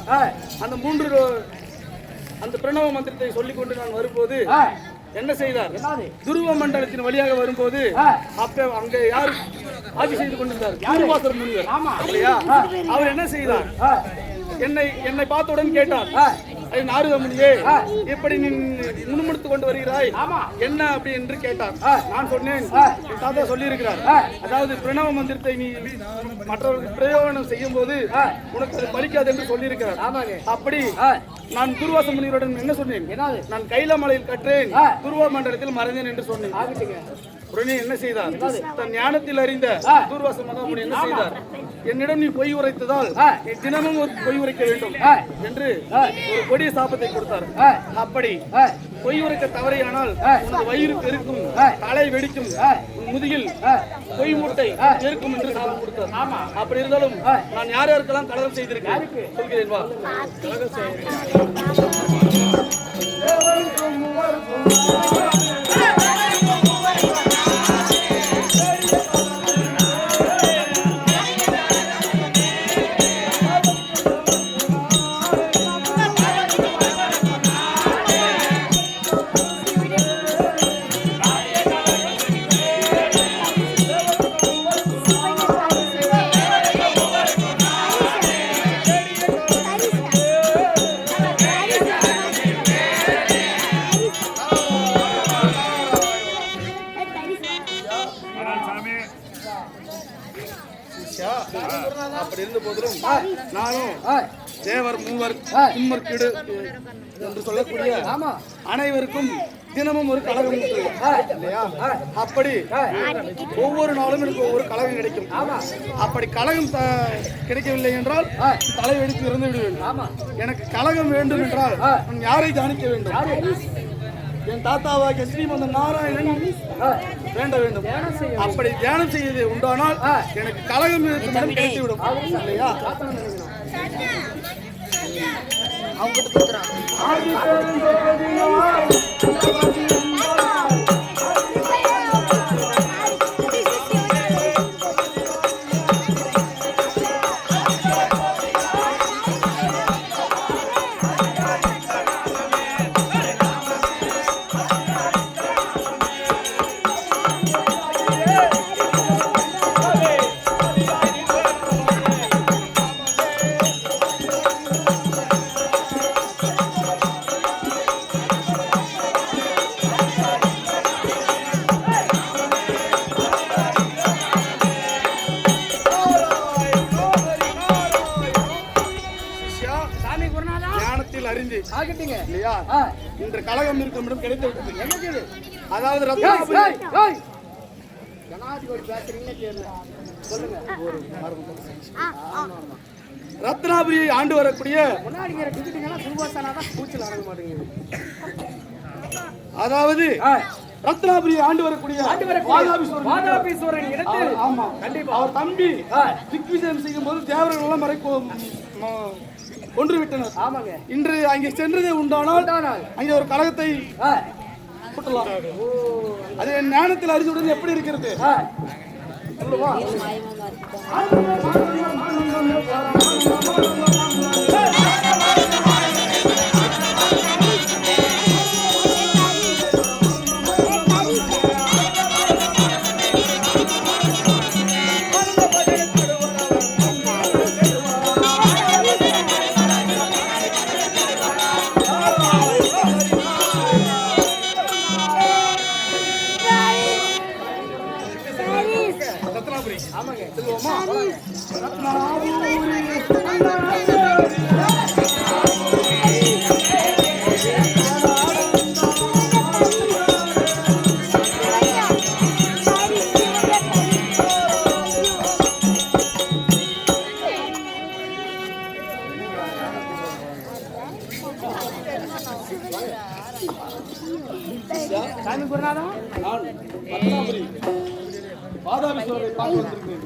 அந்த பிரணவ மந்திரத்தை சொல்லிக்கொண்டு நான் வரும்போது என்ன செய்தார்? துருவ மண்டலத்தின் வழியாக வரும்போது அப்ப அங்க யார் ஆட்சி செய்து கொண்டிருந்தார்? துர்வாசர் முனிவர். இல்லையா? அவர் என்ன செய்தார்? என்னை பார்த்தவுடன் கேட்டார், நாரத முனியே, எப்படி நீ முணுமுணுத்துக் கொண்டு வருகிறாய், என்ன அப்படி என்று கேட்டார். நான் சொன்னேன், என் தாத்தா சொல்லி இருக்கிறார், அதாவது பிரணவ மந்திரத்தை நீ மற்றவர்களுக்கு பிரயோகம் செய்யும் போது உனக்கு அது பலிக்காது என்று சொல்லி இருக்கிறார். அப்படி நான் துர்வாச முனிவருடன் என்ன சொன்னேன்? நான் கைலமலையில் கற்றேன், துருவ மண்டலத்தில் மறைந்தேன் என்று சொன்னேன். உடனே என்ன செய்தார்? தன் ஞானத்தில் அறிந்த துர்வாச மகாமுனி என்ன செய்தார்? என்னிடம் நீ பொய் உரைத்ததால் நீ தினமும் ஒரு பொய் உரைக்க வேண்டும் என்று ஒரு கொடிய சாபத்தை கொடுத்தார். அப்படி பொய் உரைக்க தவறையானால் உனது வயிறு பெருக்கும், தலை வெடிக்கும், முதுகில் பொய் மூட்டை இருக்கும் என்று சாபம் கொடுத்தார். அப்படி இருந்தாலும் நான் யார் யாருக்கெல்லாம் கலகம் செய்திருக்கேன் சொல்கிறேன் வா. அப்படி இருந்த போதிலும் நானும் தேவர் மூவர் கும்மர்கிடு என்று சொல்லக்கூடிய அனைவருக்கும் தினமும் ஒரு கலகம் உண்டு இல்லையா? அப்படி ஒவ்வொரு நாளும் எனக்கு ஒவ்வொரு கலகம் கிடைக்கும். அப்படி கலகம் கிடைக்கவில்லை என்றால் தலை வெடித்து இறந்து விடுவேன். எனக்கு கலகம் வேண்டும் என்றால் நான் யாரை தியானிக்க வேண்டும்? என் தாத்தாவாகிய ஸ்ரீமந்த நாராயணன்
வேண்ட வேண்டும். அப்படி தியானம் செய்வது உண்டானால் எனக்கு கலகம் இருக்கும் இடம் கிடைத்துவிடும் இல்லையா? இல்லையா? இன்று கலகம் இருக்கும் இடம் கிடைத்து விட்டது. அதாவது ரத்னாபுரியை ஆண்டு வரக்கூடிய அதாவது ரத்னாபுரியை ஆண்டு வரக்கூடிய
வாதாபீஸ்வரன் இடத்தில்
ஆமா கண்டிப்பா அவர் தம்பி திக்விஜயம் செய்யும் போது தேவர்கள் எல்லாம் மறைக்கும் கொன்று விட்டனர். ஆமாங்க. இன்று அங்கே சென்றதே உண்டானால் அங்கே ஒரு கலகத்தை கூட்டலாம். அது என் ஞானத்தில் அறிந்துடன் எப்படி இருக்கிறது?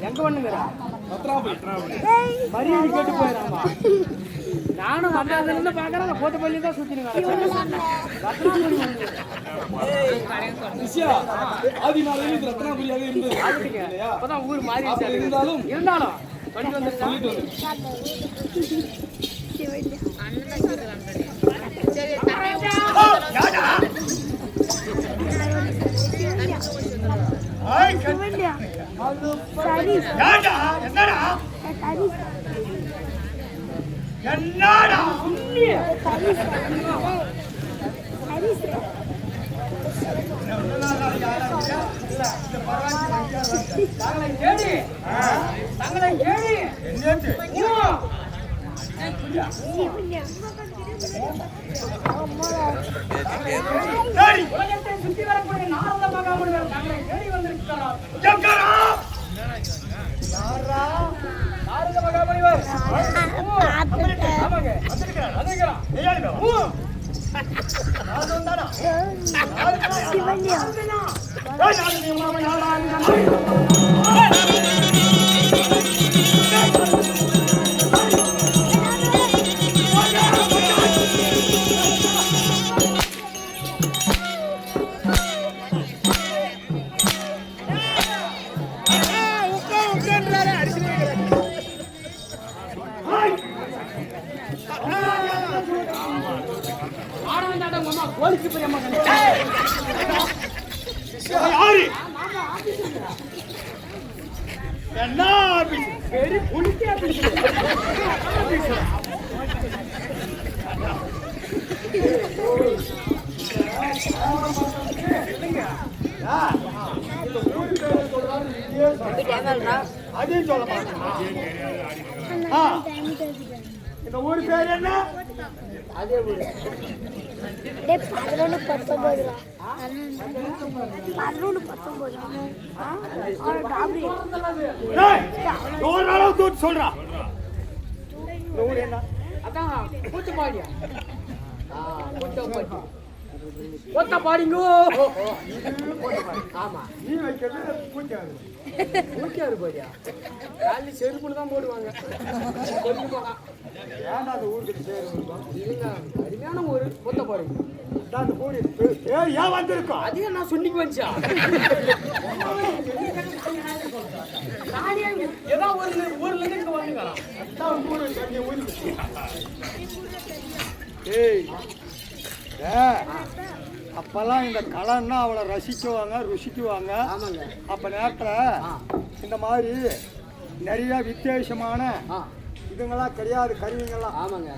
எங்க பண்ணுங்க மரியாதை கேட்டு போயிடாமா? நானும் வந்ததுல இருந்து பாக்குறேன் போட்டு பள்ளி தான் சுத்தினுங்க. ரத்னாபுரியாக இருந்தது. அப்பதான் ஊர் மாறி இருந்தாலும் பண்ணி வந்து சுத்தி வரக்கூடிய நாரத மகாமுனிவர் தங்களை தேடி வந்திருக்கிறார். நாரத மகாமுனிவர் ஆமாங்க கோலிக்கு பெரியம்மா
என்ன
பெரிய புலிக்கு
அதையும் சொல்ல மாட்டேன். இந்த ஊர் பேர் என்ன?
அதே ஊர்
11-19
சொல்றா.
அதான் கூட்டுப்பாடியா? கூட்டுப்பாடி ஒத்த பாடிங்கோ. ஆமா
நீ வைக்கிறது பூச்சாரு
ஊட்டியாரு போறியா காலையில் செருப்புன்னு தான் போடுவாங்க. கொண்டு போனா
ஏன்டா அந்த ஊருக்கு சேரும்
இல்லைங்க அருமையான ஒரு ஒத்த பாடிங்க.
அந்த கூடி ஏன் வந்திருக்கோம்
அதே நான் சொல்லிக்கு வச்சா ஏதோ ஒரு ஊர்ல இருந்து வந்துக்கலாம்.
அதான் கூடு தண்ணி ஊருக்கு ஏய் அப்பெல்லாம் இந்த கலைன்னா அவளை ரசிக்குவாங்க ருசிக்குவாங்க.
ஆமாங்க.
அப்ப நேரத்தில் இந்த மாதிரி நிறைய வித்தியாசமான இதுங்கெல்லாம் கிடையாது கருவிங்கெல்லாம்.
ஆமாங்க.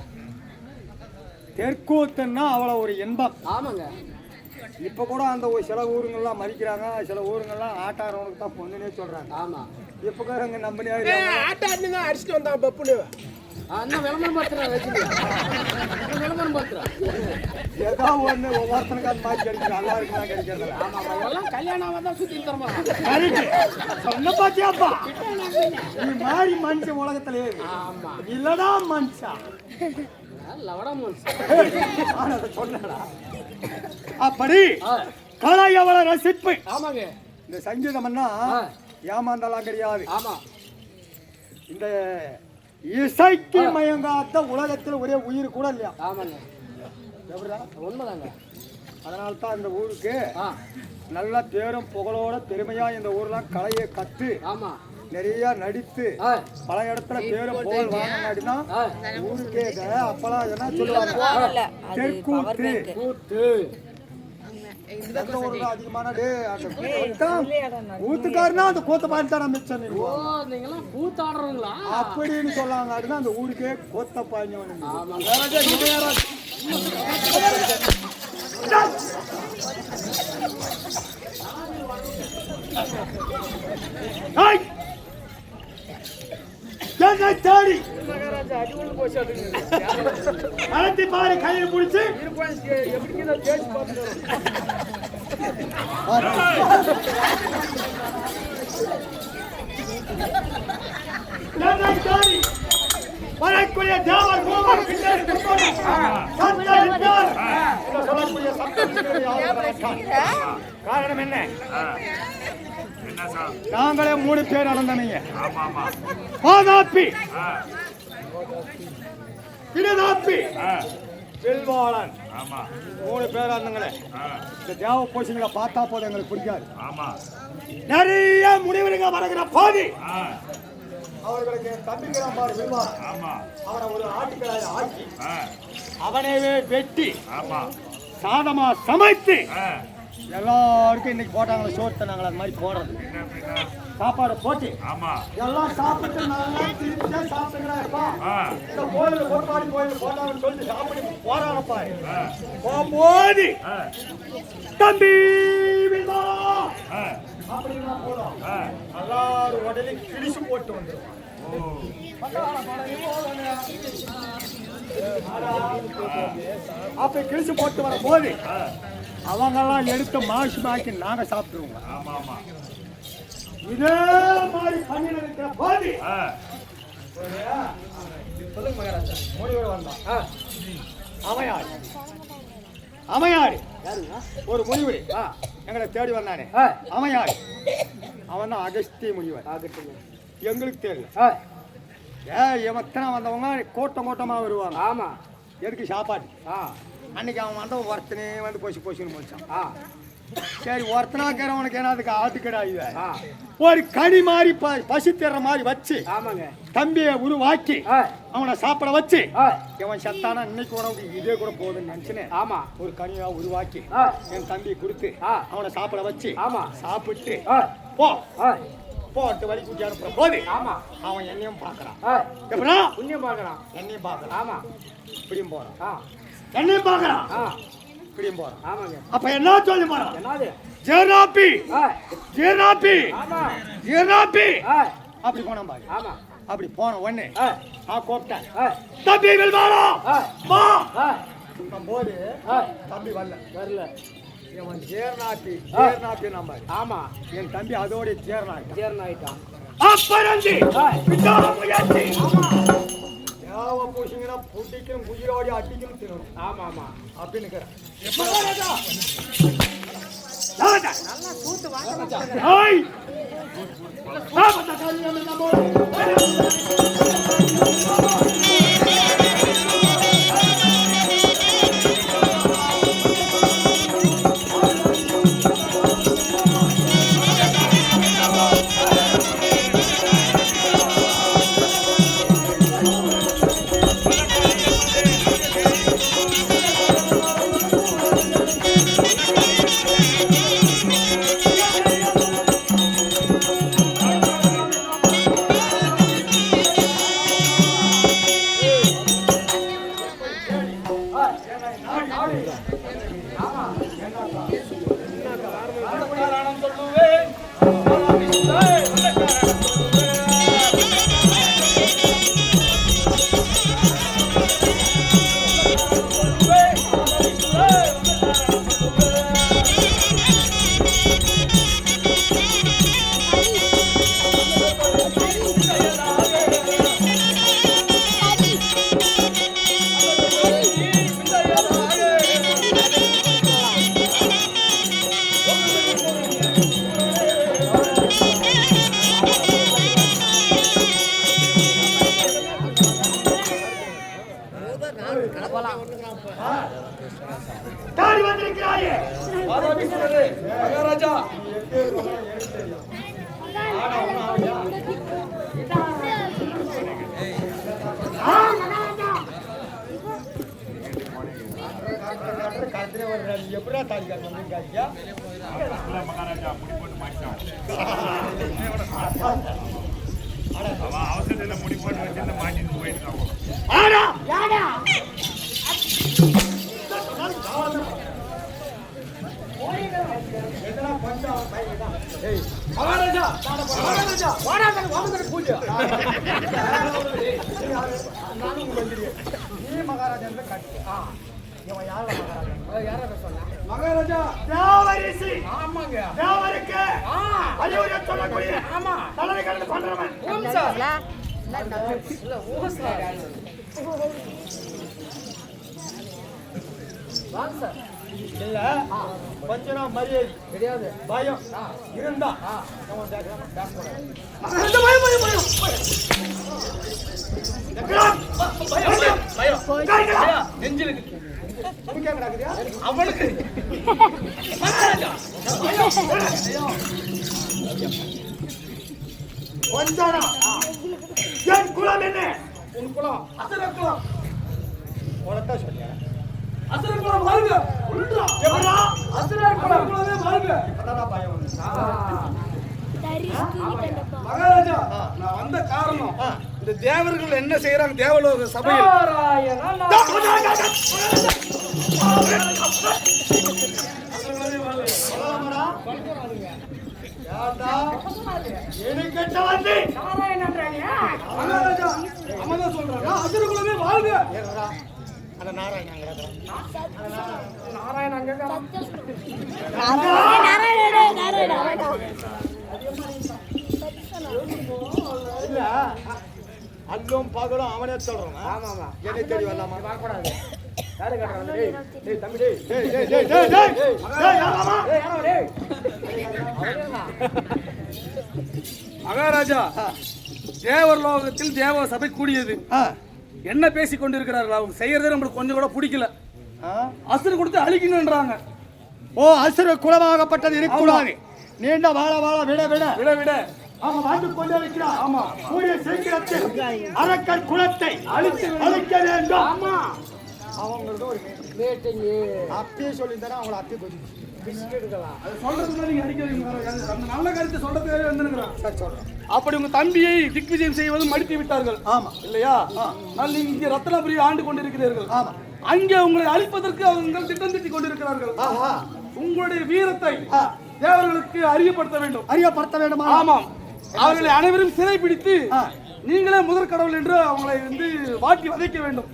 தெற்கூத்துன்னா அவளை ஒரு இன்பம்.
ஆமாங்க.
இப்போ கூட அந்த ஒரு சில ஊருங்கள்லாம் மதிக்கிறாங்க, சில ஊருங்கள்லாம் ஆட்டாரவனுக்கு தான் பொண்ணுன்னே சொல்றாங்க.
ஆமா
இப்போ காரங்க நம்பினே
ஆட்டாடுங்க அடிச்சுட்டு வந்தாங்க பப்புனு.
அண்ணா விளம்பரம் பார்த்துறேன் விளம்பரம் பார்த்துறேன்.
ஏதோ ஒன்று ஒவ்வொருத்தனுக்கு அந்த மாதிரி கிடைக்கிறது நல்லா இருக்குதான் கிடைக்கிறது.
ஆமா எல்லாம் கல்யாணம் தான் சுற்றி தரமா
சொன்ன பாத்தியாப்பா நீ மாதிரி மனுஷன் உலகத்துல
ஆமா
இல்லடா மனுஷா
லவடா
சொன்னடா. அப்படி கலை அவளை ரசிப்பு.
ஆமாங்க.
இந்த சங்கீதம்னா ஏமாந்தெல்லாம் கிடையாது.
ஆமா
இந்த இசைக்கு மயங்காத்த உலகத்தில் ஒரே உயிர் கூட இல்லையா.
ஆமாங்க.
எப்படிடா
உண்மைதாங்க.
அதனால தான் இந்த ஊருக்கு நல்ல பேரும் புகழோட பெருமையா இந்த ஊர்லாம் கலையை கத்து
ஆமா
நிறைய நடித்து பல இடத்துல பேரும் புகழ் வாங்கினா ஊருக்கே அப்பெல்லாம் என்ன சொல்லுவாங்க தெற்கூத்து
கூத்து
அதிகமான ஊத்துக்காருன்னா அந்த கூத்த பாண்டித்தான மிச்சம்
நீங்களாம் கூத்தாடுறவங்களா
அப்படின்னு சொல்லாங்க. அப்படின்னா அந்த ஊருக்கே கோத்த பாய்ஞ்சு தேடி அழைத்தி பாரு கையில் பிடிச்சு வரக்கூடிய தேவர் காரணம் என்ன? நாங்களே 3 பேர் நடந்தனீங்க. பாதாப்பி பிடிதாப்பி செல்வாளன் 3 பேர் இருந்தங்களே. இந்த தேவ போஷங்களை பார்த்தா போதும் எங்களுக்கு பிடிக்காது. நிறைய முடிவுங்க வருகிற பாதி அவர்களுக்கு தம்பிக்கிறான் பாரு செல்வான். அவனை ஒரு ஆட்டுக்களாக ஆக்கி அவனைவே வெட்டி சாதமா சமைத்து எல்லாருக்கும் இன்னைக்கு போட்டாங்களே சோறு தந்தாங்களே அது மாதிரி போடுறது சாப்பாடு போட்டு எல்லாம் சாப்பிட்டு நல்லா திருப்தியா சாப்பிட்டுக்கிறாப்பா. இந்த கோயில் கோட்பாடு கோயில் போட்டாங்கன்னு சொல்லிட்டு சாப்பிட்டு போறானப்பா. போது தம்பி அப்படின்னா போதும் எல்லாரும் உடனே கிழிச்சு போட்டு வந்துடும். அப்ப கிழிச்சு போட்டு வர போது அவங்கெல்லாம் எடுத்து மாக்கி நாங்க சாப்பிட்டுருவோம். இதே மாதிரி பண்ணிட்டு இருக்கிற போது சொல்லுங்க மகாராஜா முடிவு வந்தான் அமையாடு அமையாடு ஒரு முனிவர் எங்களை தேடி வந்தானே அமையாடு. அவன் தான் அகஸ்திய முனிவர். எங்களுக்கு தெரியல எத்தனை வந்தவங்க கூட்டமா வருவாங்க.
ஆமா
எதுக்கு சாப்பாடு. அன்னைக்கு அவன் வந்த ஒருத்தனே வந்து பொசுன்னு முடிச்சான். சரி ஒருத்தனாக்கிறவனுக்கு என்ன அதுக்கு ஆட்டுக்கடாது ஒரு கனி மாதிரி பசி தர்ற மாதிரி வச்சு தம்பியை உருவாக்கி அவனை சாப்பிட வச்சு இவன் சத்தானா இன்னைக்கு உனக்கு இதே கூட போகுதுன்னு நினைச்சுனே ஒரு கனியா உருவாக்கி என் தம்பியை கொடுத்து அவனை சாப்பிட வச்சு சாப்பிட்டு போட்டு வலி குட்டி அனுப்புற போது அவன் என்னையும் பாக்குறான். எப்படா
புண்ணியம் பாக்குறான்
என்னையும் பாக்குறான். இப்படியும் போறான் என்னையும் பாக்குறான் இப்படியும் போறான். அப்ப என்ன சொல்லி போறான் ஜெராப்பி ஜெராப்பி ஜெராப்பி அப்படி போனா பாரு. அப்படி போன உடனே கூப்பிட்டேன் தம்பி போது தம்பி வரல. இவன் ஜேர்நாப்பி ஜேர்நாப்பி நம்பர். ஆமா என் தம்பி அதோட ஜேர்னாயிட்டான். அப்பறந்து பூசிங்கன்னா புட்டிக்கும் குஜிரோடி அடிக்கணும் தின்னணும்.
ஆமா ஆமா
அப்படின்னு இருக்கிறேன்.
மகாராஜா
நல்லா கூத்து வாங்க
ஏய்
தாடி வந்திருக்கிறாயே
மகாராஜா
எப்படா தாடி காட்டு வந்திருக்காங்க?
மகாராஜா முடி போட்டு மாட்டான் அவசரத்துல முடி போட்டு வச்சு மாட்டிட்டு போயிருக்காங்க
மகாராஜா மகாராஜா வாடாதன வாமதன பூஜை
நீ மகாராஜா கட்டு. இவன் யார மகாராஜா?
யார சொன்னா
மகாராஜா
தேவரிசி.
ஆமாங்க
தேவருக்கு அறிவுரை சொல்லக்கூடிய
ஆமா
தலைமை கண்டு பண்றவன்.
ஓம் சார் இல்ல ஓம் சார் வாங்க சார்
இல்ல கொஞ்சம் நான் மரியாதை
கிடையாது
பயம் இருந்தா
அவனுக்கு
கொஞ்சம் என் குலம் என்ன?
உன் குலம் அசுர குலம்
உனத்தான் சொல்லியா?
அசுர குலம் வாழ்க
எப்படா?
அசுர குலமே வாழ்க
அதான் பயம் வந்து.
மகாராஜா நான் வந்த காரணம் இந்த தேவர்கள் என்ன செய்யறாங்க தேவலோக சபையில்
எனக்கு வந்து
மகாராஜா அம்மதான் சொல்றாங்க அசுரகுலமே வாழ்க
அந்த நாராயணன்
நாராயண அங்க
இல்ல அல்லும் பகலும் அவனே சொல்றான்.
ஆமா ஆமா
என்ன தெரிய வரலாமா?
வரக்கூடாது யாரு கட்டுறாங்க டேய் டேய் தம்பி டேய்
டேய் டேய் டேய் டேய் டேய் டேய் யாராமா?
டேய் யாரோ டேய் அவரேனா
மகாராஜா தேவலோகத்தில் தேவ சபை கூடியது என்ன பேசிக் கொண்டிருக்கிறார்கள் அவங்க செய்யறதே நம்மளுக்கு கொஞ்சம் கூட பிடிக்கல அசுர கொடுத்து அழிக்கணும்ன்றாங்க
ஓ அசுர குலமாகப்பட்டது இருக்கக்கூடாது. நீண்ட வாழ வாழ விட விட
விட விட
அவன் வாழ்ந்து கொண்டே இருக்கிறான்.
ஆமா
கூடிய சீக்கிரத்தில் அரக்கன் குலத்தை அழிக்க வேண்டும்.
ஆமா
அவங்களுக்கு ஒரு
மீட்டிங்
அப்பயே சொல்லியிருந்தா அவங்கள அப்பயே கொஞ்சம்
பிஸ்கெட்டுக்கலாம்
அது சொல்றதுல நீங்க அடிக்கிறீங்க அந்த நல்ல கருத்தை சொல்றதுக்காக வந்துருக்கிறான்
சரி சொல்றேன்.
அப்படி உங்க தம்பியை திக்விஜயம் செய்வது மடித்து விட்டார்கள்
ஆமா
இல்லையா நீங்கள் இங்கே ரத்னபுரி ஆண்டு கொண்டிருக்கிறீர்கள்
ஆமா
அங்கே உங்களை அழிப்பதற்கு அவங்க திட்டம் திட்டிக் கொண்டிருக்கிறார்கள்
ஆஹா
உங்களுடைய வீரத்தை தேவர்களுக்கு அறியப்படுத்த வேண்டும்
அறியப்படுத்த வேண்டுமா?
ஆமாம் அவர்களை அனைவரும் சிறை பிடித்து நீங்களே முதற் கடவுள் என்று அவங்களை வந்து வாட்டி வதைக்க வேண்டும்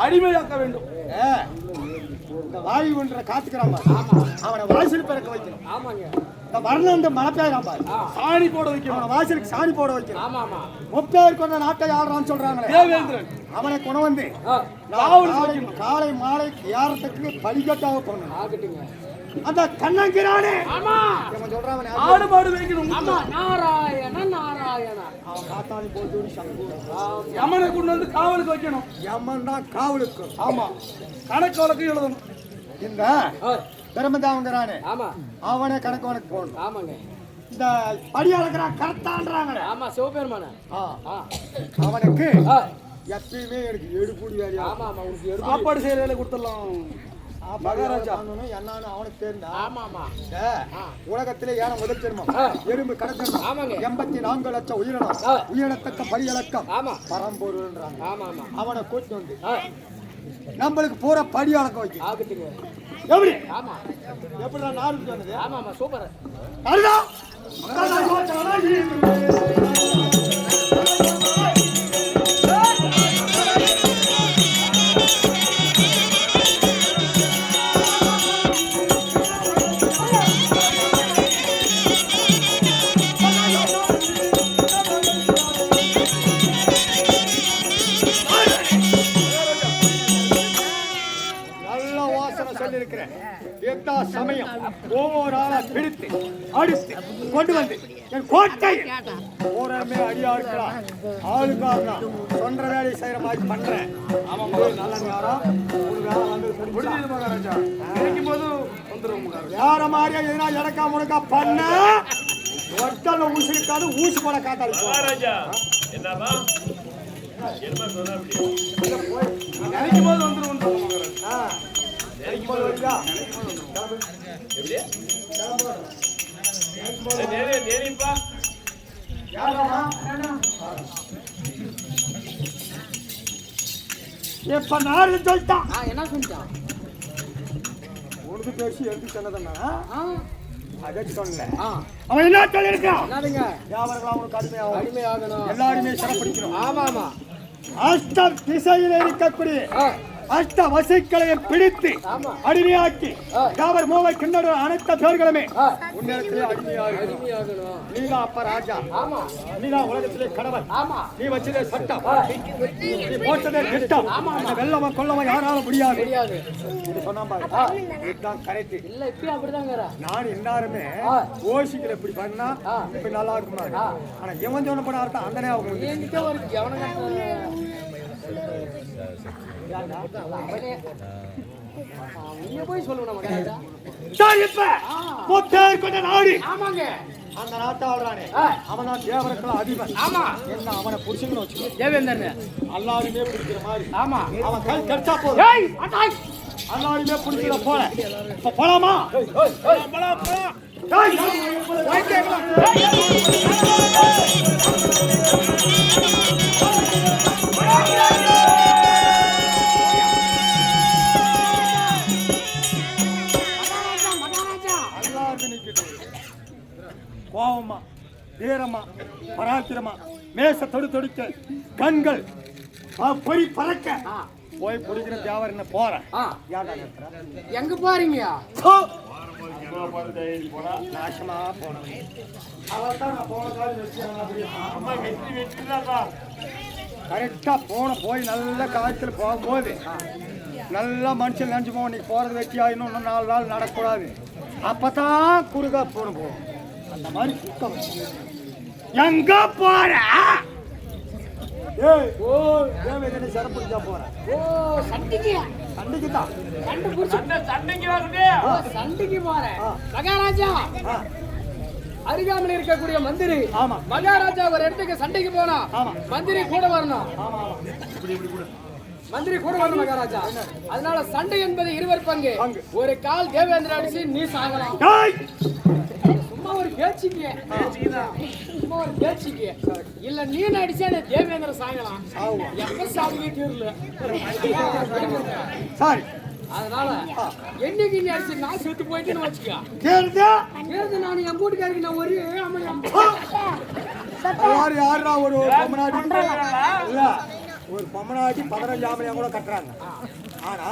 அடிமையாக்க வேண்டும்
இந்த வாயு ஒன்றை காத்துக்கிறான் அவனை வாய்ஸில் பிறக்க வைக்கணும்.
ஆமாங்க
இந்த வரணும் இந்த மழை பெய்யலாம் பாரு. சாணி போட வைக்கணும், வாசலுக்கு சாணி போட வைக்கணும்.
ஆமா ஆமா
முப்பேர் கொண்ட நாட்டை ஆடுறான்னு சொல்றாங்களே
தேவேந்திரன்
அவனை கொண்டு வந்து காலை மாலை ஏறத்துக்கு படிக்கட்டாக போகணும்.
ஆகட்டுங்க.
அந்த கண்ணங்கிறானே
ஆமா
இவன் சொல்றான்
ஆடு மாடு வைக்கணும்.
ஆமா நாராயண நாராயண
அவன் காத்தாடி போட்டு சங்கு
யமனை கொண்டு வந்து காவலுக்கு வைக்கணும்.
யமன் தான் காவலுக்கு.
ஆமா கணக்கு வழக்கு எழுதணும்.
இந்த பிரம்மதாவங்கிறானே
ஆமா
அவனே கணக்கு வழக்கு போகணும்.
ஆமாங்க.
இந்த படி அளக்கிறான் கரெக்டான்றாங்களே
ஆமா சிவபெருமான.
அவனுக்கு எப்பயுமே எனக்கு எடுக்கூடி வேலையா.
ஆமா ஆமா உனக்கு எடுத்து
சாப்பாடு செய்யற வேலை கொடுத்துடலாம்.
மகாராஜா என்னன்னு அவனுக்கு தெரிந்தா.
ஆமா ஆமா
உலகத்திலே ஏன முதல் ஜென்மம் எறும்பு கடத்தணும்.
ஆமாங்க.
84 லட்சம் உயிரினம் உயிரினத்தக்க படி
ஆமா
பரம்பொருள்ன்றாங்க.
ஆமா ஆமா
அவனை கூட்டு வந்து நம்மளுக்கு பூரா படி அளக்க வைக்க.
ஆகட்டுங்க.
எப்படி
ஆமா
எப்படி நாடு சொன்னது.
ஆமா ஆமா சூப்பர்.
அதுதான் சமயம் ஒவ்வொரு ஆளா பிடித்து அடித்து கொண்டு வந்து என் கோட்டை ஓரமே அடியா இருக்கலாம். ஆளுக்காரனா சொல்ற வேலையை செய்யற மாதிரி பண்றேன். அவன் நல்ல நேரம் ஒரு வேலை வந்து முடிஞ்சது மகாராஜா. கிடைக்கும் போது வந்துடும் வேற மாதிரியா எதுனா இடக்கா முடக்கா பண்ண ஒட்டல ஊசி இருக்காது. ஊசி போட காட்டாது மகாராஜா. என்னவா
நினைக்கும் போது வந்துடும் மகாராஜா.
எப்ப நாடு சொல்லிட்டான்.
என்ன சொல்லிட்டான்?
உனக்கு பேசி எழுதி சொன்னதுன்னா அதை சொல்லல. அவன் என்ன சொல்லிருக்கான்? வியாபாரங்கள் அவனுக்கு அடிமையாகணும், எல்லாருமே சிறப்பிடிக்கணும்.
ஆமா ஆமா
அஷ்ட திசையில் இருக்கக்கூடிய அஷ்ட வசைகளையும் பிடித்து அடிமையாக்கி யாவர் மூவை கிண்ணற அனைத்த பேர்களுமே உன்னிடத்திலே அடிமையாகணும். நீதான் அப்ப ராஜா, நீதான் உலகத்திலே கடவுள், நீ வச்சதே சட்டம், நீ போட்டதே திட்டம். வெள்ளவன் கொள்ளவன் யாராலும் முடியாது சொன்னா பாரு. இதுதான் கரெக்ட்.
இல்ல இப்ப அப்படிதாங்க.
நான் எல்லாருமே ஓசிக்கல இப்படி பண்ணா இப்ப நல்லா இருக்குமா. ஆனா இவன் சொன்ன பண்ண அர்த்தம் அந்த
போய் சொல்லுவோம்.
அந்த நாட்டாளரானே அவன் தான் தேவரக்குள்ள அதிபன்.
ஆமா
என்ன அவனை புடிச்சுக்கணும் வச்சு
தேவேந்திரன் எல்லாருமே
பிடிக்கிற மாதிரி.
ஆமா
அவன் கை கடிச்சா போதும் எல்லாருமே பிடிக்கிற போல. இப்ப போலாமா? கோவமா வீரமா பராக்கிரமா மேச தொடு தொடுக்க கண்கள் பொறி பறக்க போய் பிடிக்கிற வியாபாரம் என்ன போறேன்.
எங்க போறீங்க?
நாசமா போனேன். கரெக்டா போய் நல்ல காலத்தில் போகும்போது நல்ல மனுஷன் நினைச்சு போவோம். நீ போறது வெட்டியா இன்னும் 4 நாள் நடக்கூடாது. அப்பதான் குறுகா போகும். அந்த மாதிரி குக்கம் எங்க போற? சிறப்பிடிச்சா போற.
சண்டைக்கு போறேன் மகாராஜா. அருகாமல் இருக்கக்கூடிய மந்திரி மகாராஜா ஒரு இடத்துக்கு சண்டைக்கு போனா மந்திரி கூட வரணும். மந்திரி கூட வரணும் மகாராஜா. அதனால சண்டை என்பது 2 பங்கு. ஒரு கால் தேவேந்திர அடிச்சு நீ சாகலாம். சும்மா ஒரு பேச்சுக்கு இல்ல நீ அடிச்சா தேவேந்திர சாகலாம். எப்ப சாகுவே தெரியல. அதனால என்னைக்கு நீ அடிச்சு நான் செத்து போயிட்டேன்னு வச்சுக்கா. நான் என் வீட்டுக்காருக்கு நான் ஒரு
ஒரு பொம்மநாட்டி 15 ஆம்பளையா கூட கட்டுறாங்க. ஆனா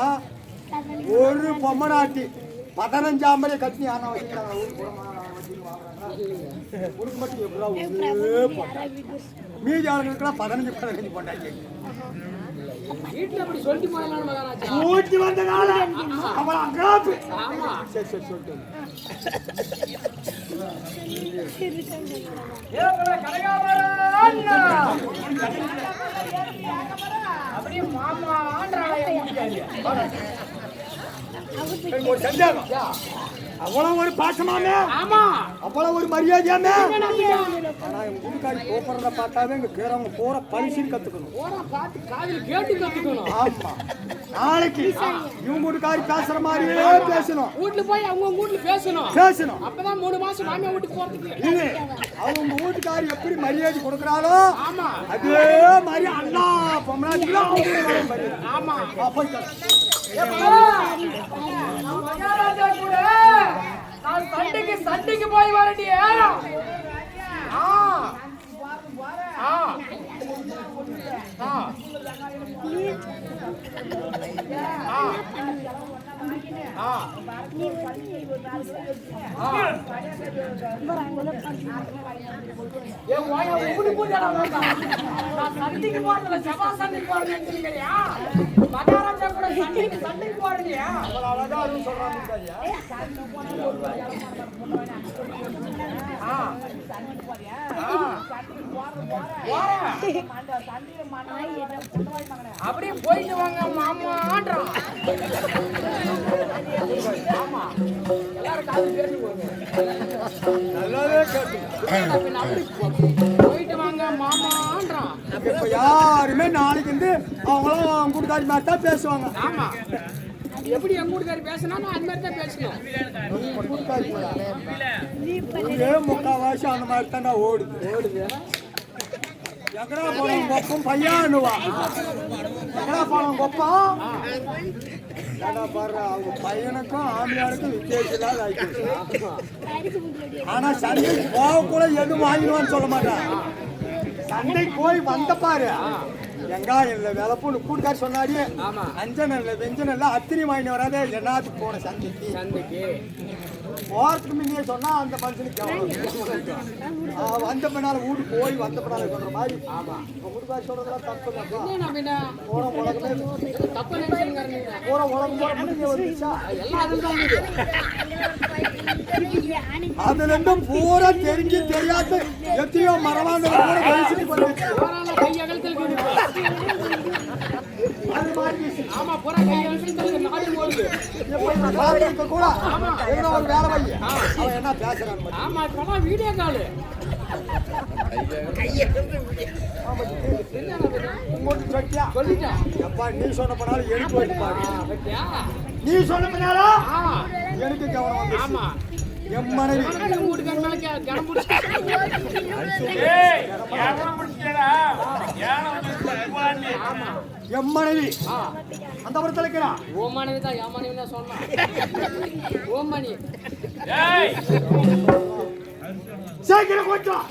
ஒரு பொம்மநாட்டி 15 ஆம்பளைய கட்டி யாரா வச்சுக்கிறாங்க. உனக்கு மட்டும் எப்படா ஒரே போட்டா மீதி ஆளுங்களுக்குலாம் 15 போட்டாங்க
வீட்டுல அப்படி சொல்லிட்டு போனாலும் மகாராஜா
ஊட்டி வந்தனால அவளை அங்காப்பு
ஆமா
சரி சொல்லிட்டு
அப்படியே மாமான்றாங்க
ஒரு சந்தேகம் அவ்வளவு ஒரு பாசமாமே
ஆமா
அவ்வளவு ஒரு மரியாதையாமே ஆனா எங்க வீட்டுக்காரி கோபுறத பார்த்தாவே இங்க கேறவங்க போற பரிசீலி கத்துக்கணும்
போனா பாத்து காதுல கேட்டு கத்துக்கணும்
ஆமா நாளைக்கு இவங்க வீட்டுக்காரி பேசுற மாதிரியே பேசணும்
வீட்டுல போய் அவங்க வீட்டுல பேசணும் அப்பதான் 3 மாசம் மாமியா வீட்டுக்கு போறதுக்கு
இது அவங்க வீட்டுக்காரி எப்படி மரியாதை கொடுக்கறாளோ
ஆமா
அதே மாதிரி அண்ணா பொம்மனாட்டிலாம் அவங்க மரியாதை
ஆமா
போய்
மகாராஜா கூட நான் சண்டைக்கு போய் வரடியே மகாராஜா கூட சண்டைக்கு போறீங்க அப்படியே போயிட்டு வாங்க மாமான்றான் ஆமா எல்லாரும் காது பேசி போங்க
நல்லாவே கேட்டு
போயிட்டு வாங்க மாமான்றான்
இப்ப யாருமே நாளைக்கு வந்து அவங்களும் அவங்க கூட்டுக்காரி மாதிரி தான் பேசுவாங்க
ஆமா எப்படி எங்க வீட்டுக்காரி பேசினா அது மாதிரி தான் பேசணும்
கூட்டுக்காரி ஒரே முக்கால்வாசி அந்த மாதிரி தான்டா ஓடுது எங்கடா போனோம் கொப்பம் பையனுவா எங்கடா போனோம் கொப்பம் ஏடா பாரு அவங்க பையனுக்கும் ஆம்பியாருக்கும் வித்தியாசம் இல்லாத ஆயிடுச்சு ஆனா சண்டைக்கு போக கூட எதுவும் வாங்கிடுவான்னு சொல்ல மாட்டான் சண்டைக்கு போய் வந்த பாரு வெங்காயம் இல்லை விளப்பூண்டு கூட்டுக்காரி சொன்னாடியே அஞ்சனம் இல்லை வெஞ்சனம் இல்லை அத்தினி வாங்கிட்டு வராதே எல்லாத்துக்கும் போன சண்டைக்கு போறதுக்கு முன்னே சொன்னா அந்த மனுஷனுக்கு வந்த பின்னால வீடு போய் வந்த பின்னால சொல்ற மாதிரி கூட்டுக்காரி சொல்றதெல்லாம் தப்பு போற உலகமே
தப்பு நினைச்சுங்க
போற உலகம் போற முடிஞ்ச வந்துச்சா
எல்லாம் அதுதான்
அதுல இருந்தும் பூரா தெரிஞ்சு தெரியாத எத்தையோ மரவாந்த
கை அகலத்தில்
அது மாதிரி
ஆமா போற கை அகலத்தில் நாடு போகுது
கூட எங்கடா ஒரு வேலை வை அவன் என்ன பேசுறான்
ஆமா இப்ப வீடியோ கால்
உங்களுக்கு சொல்லியா
சொல்லிட்டேன்
எப்பா நீ சொன்ன பண்ணாலும் எடுத்து வைப்பாரு
பத்தியா
நீ சொன்ன பண்ணாலும் எனக்கு கவனம் வந்து
ஆமா
என் மனைவி
வீட்டுக்கார மேல கனம் பிடிச்சி
என் மனைவி அந்த படத்துல இருக்கிறா
ஓ மனைவி தான் என் மனைவி தான் சொன்னான் ஓ மணி
சீக்கிரம் கொஞ்சம்